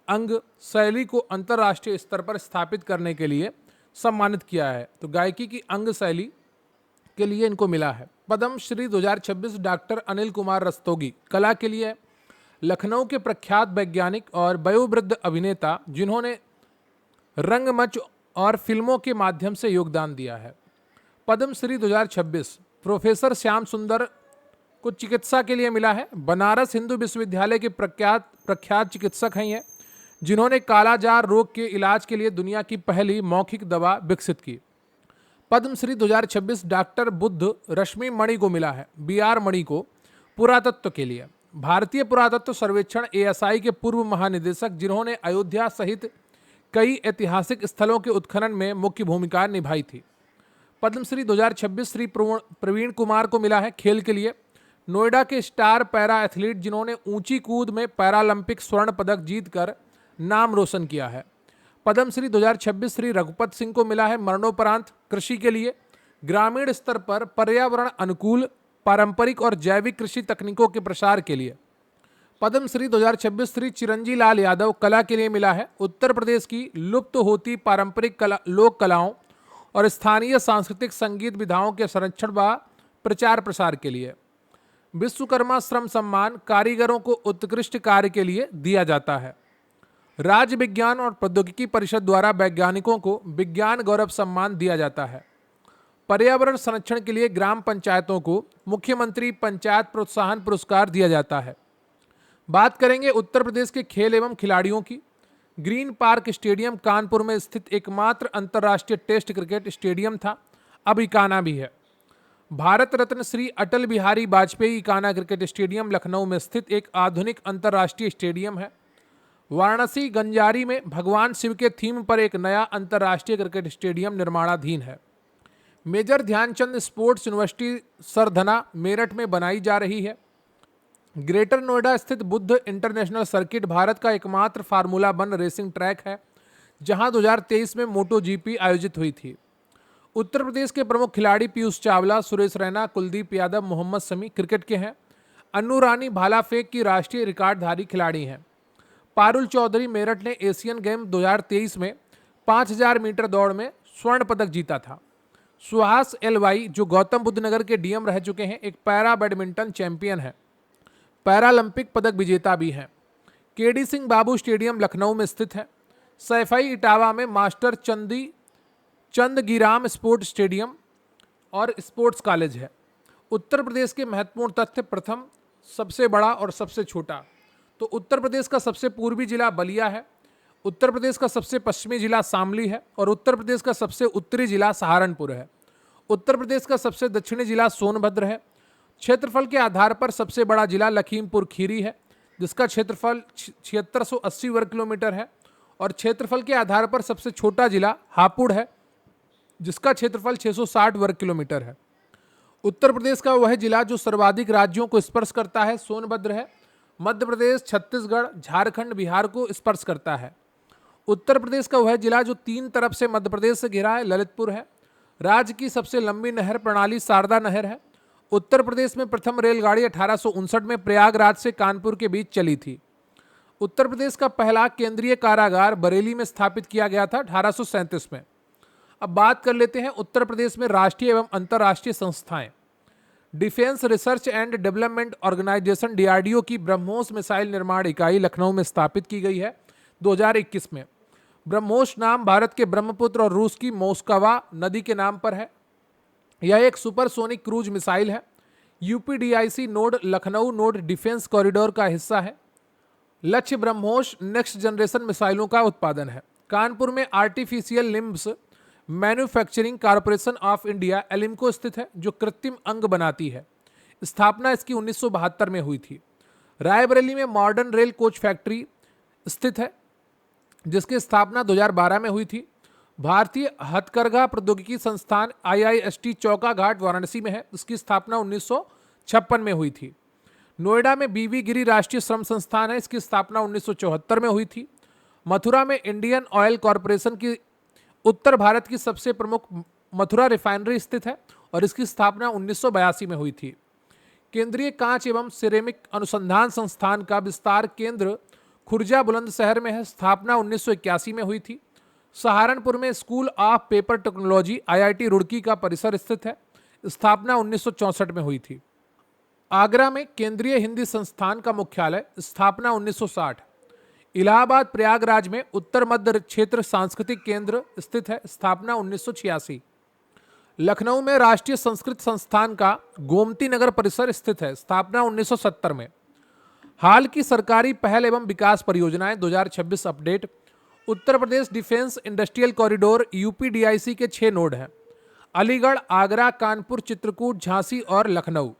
अंग शैली को अंतर्राष्ट्रीय स्तर पर स्थापित करने के लिए सम्मानित किया है। तो गायकी की अंग शैली के लिए इनको मिला है। पद्म श्री 2026 डॉक्टर अनिल कुमार रस्तोगी कला के लिए। लखनऊ के प्रख्यात वैज्ञानिक और वयोवृद्ध अभिनेता जिन्होंने रंगमंच और फिल्मों के माध्यम से योगदान दिया है। पद्म श्री 2026 प्रोफेसर श्याम सुंदर को चिकित्सा के लिए मिला है। बनारस हिंदू विश्वविद्यालय के प्रख्यात चिकित्सक हैं ये, जिन्होंने कालाजार रोग के इलाज के लिए दुनिया की पहली मौखिक दवा विकसित की। पद्मश्री 2026 डॉक्टर बुद्ध रश्मि मणि को मिला है। BR मणि को पुरातत्व के लिए। भारतीय पुरातत्व सर्वेक्षण ASI के पूर्व महानिदेशक, जिन्होंने अयोध्या सहित कई ऐतिहासिक स्थलों के उत्खनन में मुख्य भूमिका निभाई थी। पद्मश्री 2026 श्री प्रवीण कुमार को मिला है खेल के लिए। नोएडा के स्टार पैरा एथलीट, जिन्होंने ऊंची कूद में पैरालंपिक स्वर्ण पदक जीतकर नाम रोशन किया है। पद्मश्री 2026 श्री रघुपत सिंह को मिला है मरणोपरांत कृषि के लिए। ग्रामीण स्तर पर पर्यावरण अनुकूल पारंपरिक और जैविक कृषि तकनीकों के प्रसार के लिए। पद्मश्री 2026 श्री चिरंजी लाल यादव कला के लिए मिला है। उत्तर प्रदेश की लुप्त होती पारंपरिक लोक कलाओं और स्थानीय सांस्कृतिक संगीत विधाओं के संरक्षण व प्रचार प्रसार के लिए। विश्वकर्मा श्रम सम्मान कारीगरों को उत्कृष्ट कार्य के लिए दिया जाता है। राज्य विज्ञान और प्रौद्योगिकी परिषद द्वारा वैज्ञानिकों को विज्ञान गौरव सम्मान दिया जाता है। पर्यावरण संरक्षण के लिए ग्राम पंचायतों को मुख्यमंत्री पंचायत प्रोत्साहन पुरस्कार दिया जाता है। बात करेंगे उत्तर प्रदेश के खेल एवं खिलाड़ियों की। ग्रीन पार्क स्टेडियम कानपुर में स्थित एकमात्र अंतर्राष्ट्रीय टेस्ट क्रिकेट स्टेडियम था, अब इकाना भी है। भारत रत्न श्री अटल बिहारी वाजपेयी इकाना क्रिकेट स्टेडियम लखनऊ में स्थित एक आधुनिक अंतर्राष्ट्रीय स्टेडियम है। वाराणसी गंजारी में भगवान शिव के थीम पर एक नया अंतर्राष्ट्रीय क्रिकेट स्टेडियम निर्माणाधीन है। Major Dhyanchand sports university Sardhana Meerut में बनाई जा रही है। ग्रेटर नोएडा स्थित बुद्ध इंटरनेशनल सर्किट भारत का एकमात्र फार्मूला 1 रेसिंग ट्रैक है, जहां 2023 में मोटो GP आयोजित हुई थी। उत्तर प्रदेश के प्रमुख खिलाड़ी पीयूष चावला, सुरेश रैना, कुलदीप यादव, मोहम्मद शमी क्रिकेट के हैं। अन्नू रानी भाला फेंक की राष्ट्रीय रिकॉर्डधारी खिलाड़ी हैं। पारुल चौधरी मेरठ ने एशियन गेम 2023 में 5000 मीटर दौड़ में स्वर्ण पदक जीता था। सुहास LY जो गौतम बुद्ध नगर के DM रह चुके हैं, एक पैरा बैडमिंटन चैंपियन है, पैरालंपिक पदक विजेता भी हैं। KD सिंह बाबू स्टेडियम लखनऊ में स्थित है। सैफई इटावा में मास्टर चंदगीराम स्पोर्ट्स स्टेडियम और स्पोर्ट्स कॉलेज है। उत्तर प्रदेश के महत्वपूर्ण तथ्य, प्रथम सबसे बड़ा और सबसे छोटा। तो उत्तर प्रदेश का सबसे पूर्वी जिला बलिया है, उत्तर प्रदेश का सबसे पश्चिमी जिला शामली है और उत्तर प्रदेश का सबसे उत्तरी जिला सहारनपुर है। उत्तर प्रदेश का सबसे दक्षिणी जिला सोनभद्र है। क्षेत्रफल के आधार पर सबसे बड़ा जिला लखीमपुर खीरी है, जिसका क्षेत्रफल 7680 वर्ग किलोमीटर है और क्षेत्रफल के आधार पर सबसे छोटा जिला हापुड़ है, जिसका क्षेत्रफल 660 वर्ग किलोमीटर है। उत्तर प्रदेश का वह जिला जो सर्वाधिक राज्यों को स्पर्श करता है सोनभद्र है। मध्य प्रदेश, छत्तीसगढ़, झारखंड, बिहार को स्पर्श करता है। उत्तर प्रदेश का वह जिला जो 3 तरफ से मध्य प्रदेश से घिरा है ललितपुर है। राज्य की सबसे लंबी नहर प्रणाली शारदा नहर है। उत्तर प्रदेश में प्रथम रेलगाड़ी 1859 में प्रयागराज से कानपुर के बीच चली थी। उत्तर प्रदेश का पहला केंद्रीय कारागार बरेली में स्थापित किया गया था 1837 में। अब बात कर लेते हैं उत्तर प्रदेश में राष्ट्रीय एवं अंतर्राष्ट्रीय संस्थाएं। Defence research and development organisation DRDO की ब्रह्मोस मिसाइल निर्माण इकाई लखनऊ में स्थापित की गई है 2021 में। ब्रह्मोस नाम भारत के ब्रह्मपुत्र और रूस की मोस्कवा नदी के नाम पर है। यह एक सुपरसोनिक क्रूज मिसाइल है। UPDIC node Lucknow node defence corridor का हिस्सा है। लक्ष्य ब्रह्मोस नेक्स्ट जनरेशन मिसाइलों का उत्पादन है। कानपुर में artificial limbs manufacturing corporation of India ALIMCO स्थित है, जो कृत्रिम अंग बनाती है। स्थापना इसकी 1972 में हुई थी। रायबरेली में मॉडर्न रेल कोच फैक्ट्री स्थित है, जिसकी स्थापना 2012 में हुई थी। भारतीय हथकरघा प्रौद्योगिकी संस्थान IIST चौका घाट वाराणसी में है। इसकी स्थापना 1956 में हुई थी। नोएडा में बीवी गिरी राष्ट्रीय श्रम संस्थान है, इसकी स्थापना 1974 में हुई थी। मथुरा में इंडियन ऑयल कॉरपोरेशन की उत्तर भारत की सबसे प्रमुख मथुरा रिफाइनरी स्थित है और इसकी स्थापना 1982 में हुई थी। केंद्रीय कांच एवं सिरेमिक अनुसंधान संस्थान का विस्तार केंद्र खुर्जा बुलंदशहर में है, स्थापना 1981 में हुई थी। सहारनपुर में school of paper technology IIT Roorkee का परिसर स्थित है, स्थापना 1964 में हुई थी। आगरा में केंद्रीय हिंदी संस्थान का मुख्यालय, स्थापना 1960। इलाहाबाद प्रयागराज में उत्तर मध्य क्षेत्र सांस्कृतिक केंद्र स्थित है, स्थापना 1986। लखनऊ में राष्ट्रीय संस्कृत संस्थान का गोमती नगर परिसर स्थित है, स्थापना 1970 में। हाल की सरकारी पहल एवं विकास परियोजनाएं 2026 update. Uttar Pradesh defence industrial corridor UPDIC के 6 नोड हैं, अलीगढ़, आगरा, कानपुर, चित्रकूट, झांसी और लखनऊ।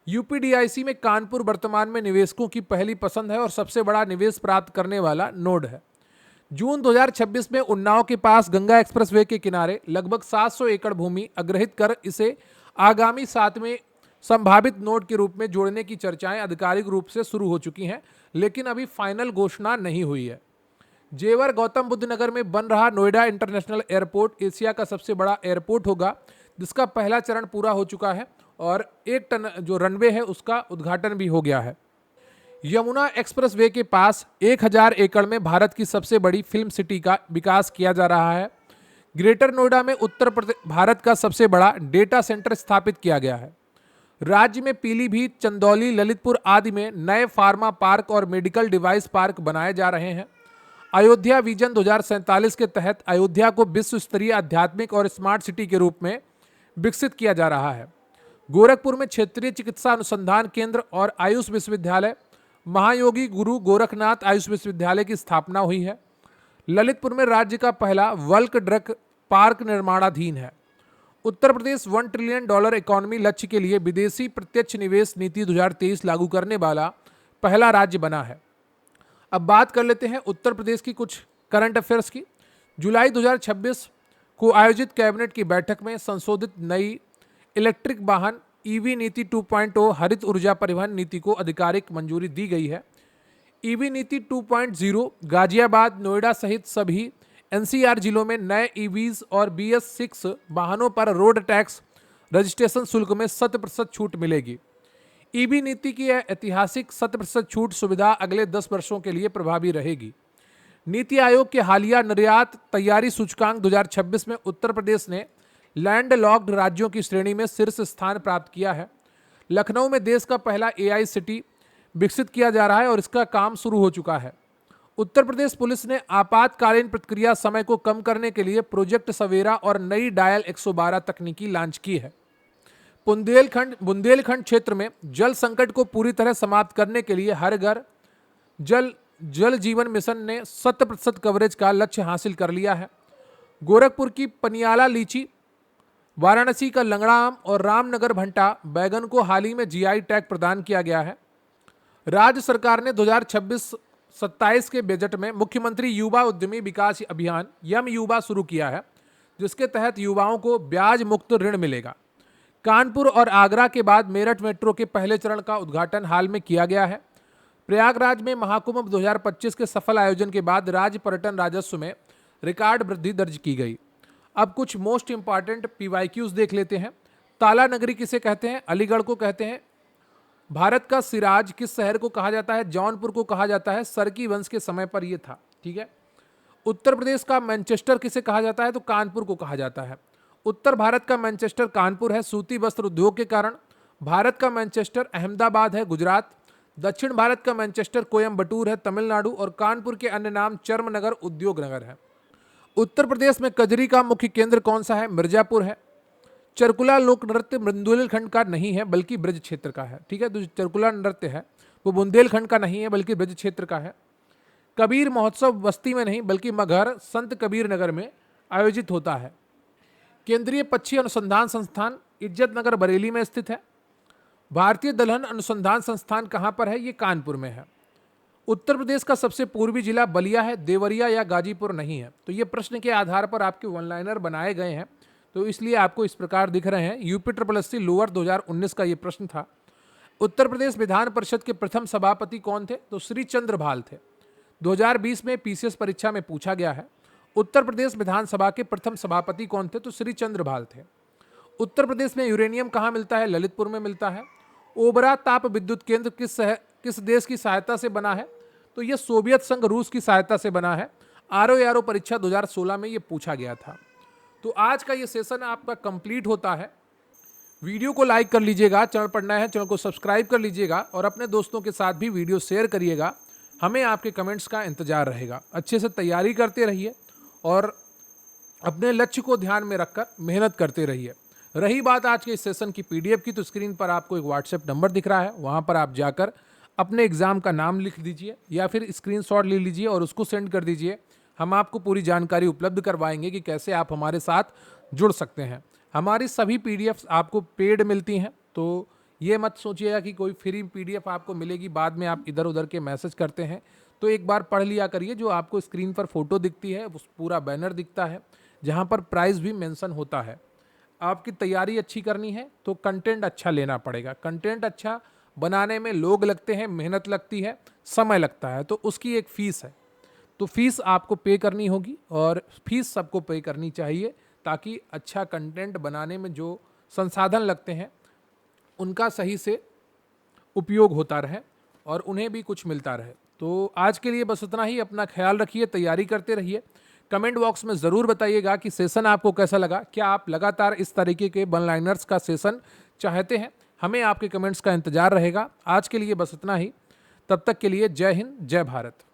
UPDIC में कानपुर वर्तमान में निवेशकों की पहली पसंद है और सबसे बड़ा निवेश प्राप्त करने वाला नोड है। जून 2026 में उन्नाव के पास गंगा एक्सप्रेसवे के किनारे लगभग 700 एकड़ भूमि अधिग्रहित कर इसे आगामी 7वें संभावित नोड के रूप में जोड़ने की चर्चाएं आधिकारिक रूप से शुरू हो चुकी हैं, लेकिन अभी फाइनल घोषणा नहीं हुई है। जेवर गौतम बुद्ध नगर में बन रहा नोएडा इंटरनेशनल एयरपोर्ट एशिया का सबसे बड़ा एयरपोर्ट होगा, जिसका पहला चरण पूरा हो चुका है और 1 टन जो रनवे है उसका उद्घाटन भी हो गया है। यमुना एक्सप्रेसवे के पास 1000 एकड़ में भारत की सबसे बड़ी फिल्म सिटी का विकास किया जा रहा है। ग्रेटर नोएडा में उत्तर प्रदेश भारत का सबसे बड़ा डेटा सेंटर स्थापित किया गया है। राज्य में पीलीभीत, चंदौली, ललितपुर आदि में नए फार्मा पार्क और मेडिकल डिवाइस पार्क बनाए जा रहे हैं। अयोध्या विजन 2047 के तहत अयोध्या को विश्व स्तरीय आध्यात्मिक और स्मार्ट सिटी के रूप में विकसित किया जा रहा है। गोरखपुर में क्षेत्रीय चिकित्सा अनुसंधान केंद्र और आयुष विश्वविद्यालय, महायोगी गुरु गोरखनाथ आयुष विश्वविद्यालय की स्थापना हुई है। ललितपुर में राज्य का पहला वल्क ड्रग पार्क निर्माणाधीन है। उत्तर प्रदेश $1 ट्रिलियन इकोनॉमी लक्ष्य के लिए विदेशी प्रत्यक्ष निवेश नीति 2023 लागू करने वाला पहला राज्य बना है। अब बात कर लेते हैं उत्तर प्रदेश की कुछ करंट अफेयर्स की। जुलाई 2026 को आयोजित कैबिनेट की बैठक में संशोधित नई इलेक्ट्रिक वाहन EV नीति 2.0 हरित ऊर्जा परिवहन नीति को आधिकारिक मंजूरी दी गई है। EV नीति 2.0 गाजियाबाद, नोएडा सहित सभी NCR जिलों में नए EVs और BS6 वाहनों पर रोड टैक्स रजिस्ट्रेशन शुल्क में 100% छूट मिलेगी। EV नीति की यह ऐतिहासिक 100% छूट सुविधा अगले 10 वर्षों के लिए प्रभावी रहेगी। नीति आयोग के हालिया निर्यात तैयारी सूचकांक 2026 में उत्तर प्रदेश ने लैंड लॉक्ड राज्यों की श्रेणी में शीर्ष स्थान प्राप्त किया है। लखनऊ में देश का पहला AI सिटी विकसित किया जा रहा है और इसका काम शुरू हो चुका है। उत्तर प्रदेश पुलिस ने आपातकालीन प्रतिक्रिया समय को कम करने के लिए प्रोजेक्ट सवेरा और नई डायल 112 तकनीकी लॉन्च की है। बुंदेलखंड क्षेत्र में जल संकट को पूरी तरह समाप्त करने के लिए हर घर जल जीवन मिशन ने 100% कवरेज का लक्ष्य हासिल कर लिया है। गोरखपुर की पनियाला लीची, वाराणसी का लंगड़ा आम और रामनगर भंटा बैगन को हाल ही में GI टैग प्रदान किया गया है। राज्य सरकार ने 2026-27 के बजट में मुख्यमंत्री युवा उद्यमी विकास अभियान यम युवा शुरू किया है, जिसके तहत युवाओं को ब्याज मुक्त ऋण मिलेगा। कानपुर और आगरा के बाद मेरठ मेट्रो के पहले चरण का उद्घाटन हाल में किया गया है। प्रयागराज में महाकुंभ 2025 के सफल आयोजन के बाद राज्य पर्यटन राजस्व में रिकॉर्ड वृद्धि दर्ज की गई। अब कुछ मोस्ट इंपॉर्टेंट PYQs देख लेते हैं। ताला नगरी किसे कहते हैं? अलीगढ़ को कहते हैं। भारत का सिराज किस शहर को कहा जाता है? जौनपुर को कहा जाता है, सरकी वंश के समय पर यह था। ठीक है। उत्तर प्रदेश का मैनचेस्टर किसे कहा जाता है? तो कानपुर को कहा जाता है। उत्तर भारत का मैनचेस्टर कानपुर है, सूती वस्त्र उद्योग के कारण। भारत का मैनचेस्टर अहमदाबाद है, गुजरात। दक्षिण भारत का मैनचेस्टर कोयम्बटूर है, तमिलनाडु। और कानपुर के अन्य नाम चर्मनगर, उद्योग नगर है। उत्तर प्रदेश में कजरी का मुख्य केंद्र कौन सा है? मिर्जापुर है। चरकुला लोक नृत्य बुंदेलखंड का नहीं है बल्कि ब्रज क्षेत्र का है। ठीक है, तो चरकुला नृत्य है वो बुंदेलखंड का नहीं है बल्कि ब्रज क्षेत्र का है। कबीर महोत्सव बस्ती में नहीं बल्कि मगहर संत कबीर नगर में आयोजित होता है। केंद्रीय पक्षी अनुसंधान संस्थान इज्जत नगर बरेली में स्थित है। भारतीय दलहन अनुसंधान संस्थान कहाँ पर है? ये कानपुर में है। उत्तर प्रदेश का सबसे पूर्वी जिला बलिया है, देवरिया या गाजीपुर नहीं है। तो ये प्रश्न के आधार पर आपके वन लाइनर बनाए गए हैं, तो इसलिए आपको इस प्रकार दिख रहे हैं। UPSSC लोअर 2019 का ये प्रश्न था। उत्तर प्रदेश विधान परिषद के प्रथम सभापति कौन थे? तो श्री चंद्रभाल थे। 2020 में पीसीएस परीक्षा में पूछा गया है, उत्तर प्रदेश विधानसभा के प्रथम सभापति कौन थे? तो श्री चंद्रभाल थे। उत्तर प्रदेश में यूरेनियम कहाँ मिलता है? ललितपुर में मिलता है। ओबरा ताप विद्युत केंद्र किस देश की सहायता से बना है? तो यह सोवियत संघ रूस की सहायता से बना है। आरओ परीक्षा 2016 में यह पूछा गया था। तो आज का ये सेशन आपका कंप्लीट होता है। वीडियो को लाइक कर लीजिएगा, चैनल पर नया है चैनल को सब्सक्राइब कर लीजिएगा और अपने दोस्तों के साथ भी वीडियो शेयर करिएगा। हमें आपके कमेंट्स का इंतजार रहेगा। अच्छे से तैयारी करते रहिए और अपने लक्ष्य को ध्यान में रखकर मेहनत करते रहिए। रही बात आज के इस सेशन की पीडीएफ की, तो स्क्रीन पर आपको एक व्हाट्सएप नंबर दिख रहा है, वहाँ पर आप जाकर अपने एग्ज़ाम का नाम लिख दीजिए या फिर स्क्रीनशॉट ले लीजिए और उसको सेंड कर दीजिए। हम आपको पूरी जानकारी उपलब्ध करवाएंगे कि कैसे आप हमारे साथ जुड़ सकते हैं। हमारी सभी पीडीएफ्स आपको पेड मिलती हैं, तो ये मत सोचिएगा कि कोई फ्री पीडीएफ आपको मिलेगी, बाद में आप इधर उधर के मैसेज करते हैं। तो एक बार पढ़ लिया करिए। जो आपको स्क्रीन पर फोटो दिखती है, उस पूरा बैनर दिखता है जहाँ पर प्राइस भी मेंशन होता है। आपकी तैयारी अच्छी करनी है तो कंटेंट अच्छा लेना पड़ेगा। कंटेंट अच्छा बनाने में लोग लगते हैं, मेहनत लगती है, समय लगता है, तो उसकी एक फ़ीस है। तो फीस आपको पे करनी होगी और फीस सबको पे करनी चाहिए, ताकि अच्छा कंटेंट बनाने में जो संसाधन लगते हैं उनका सही से उपयोग होता रहे और उन्हें भी कुछ मिलता रहे। तो आज के लिए बस इतना ही। अपना ख्याल रखिए, तैयारी करते रहिए। कमेंट बॉक्स में ज़रूर बताइएगा कि सेशन आपको कैसा लगा। क्या आप लगातार इस तरीके के वन लाइनर्स का सेशन चाहते हैं? हमें आपके कमेंट्स का इंतज़ार रहेगा। आज के लिए बस इतना ही। तब तक के लिए जय हिंद, जय भारत।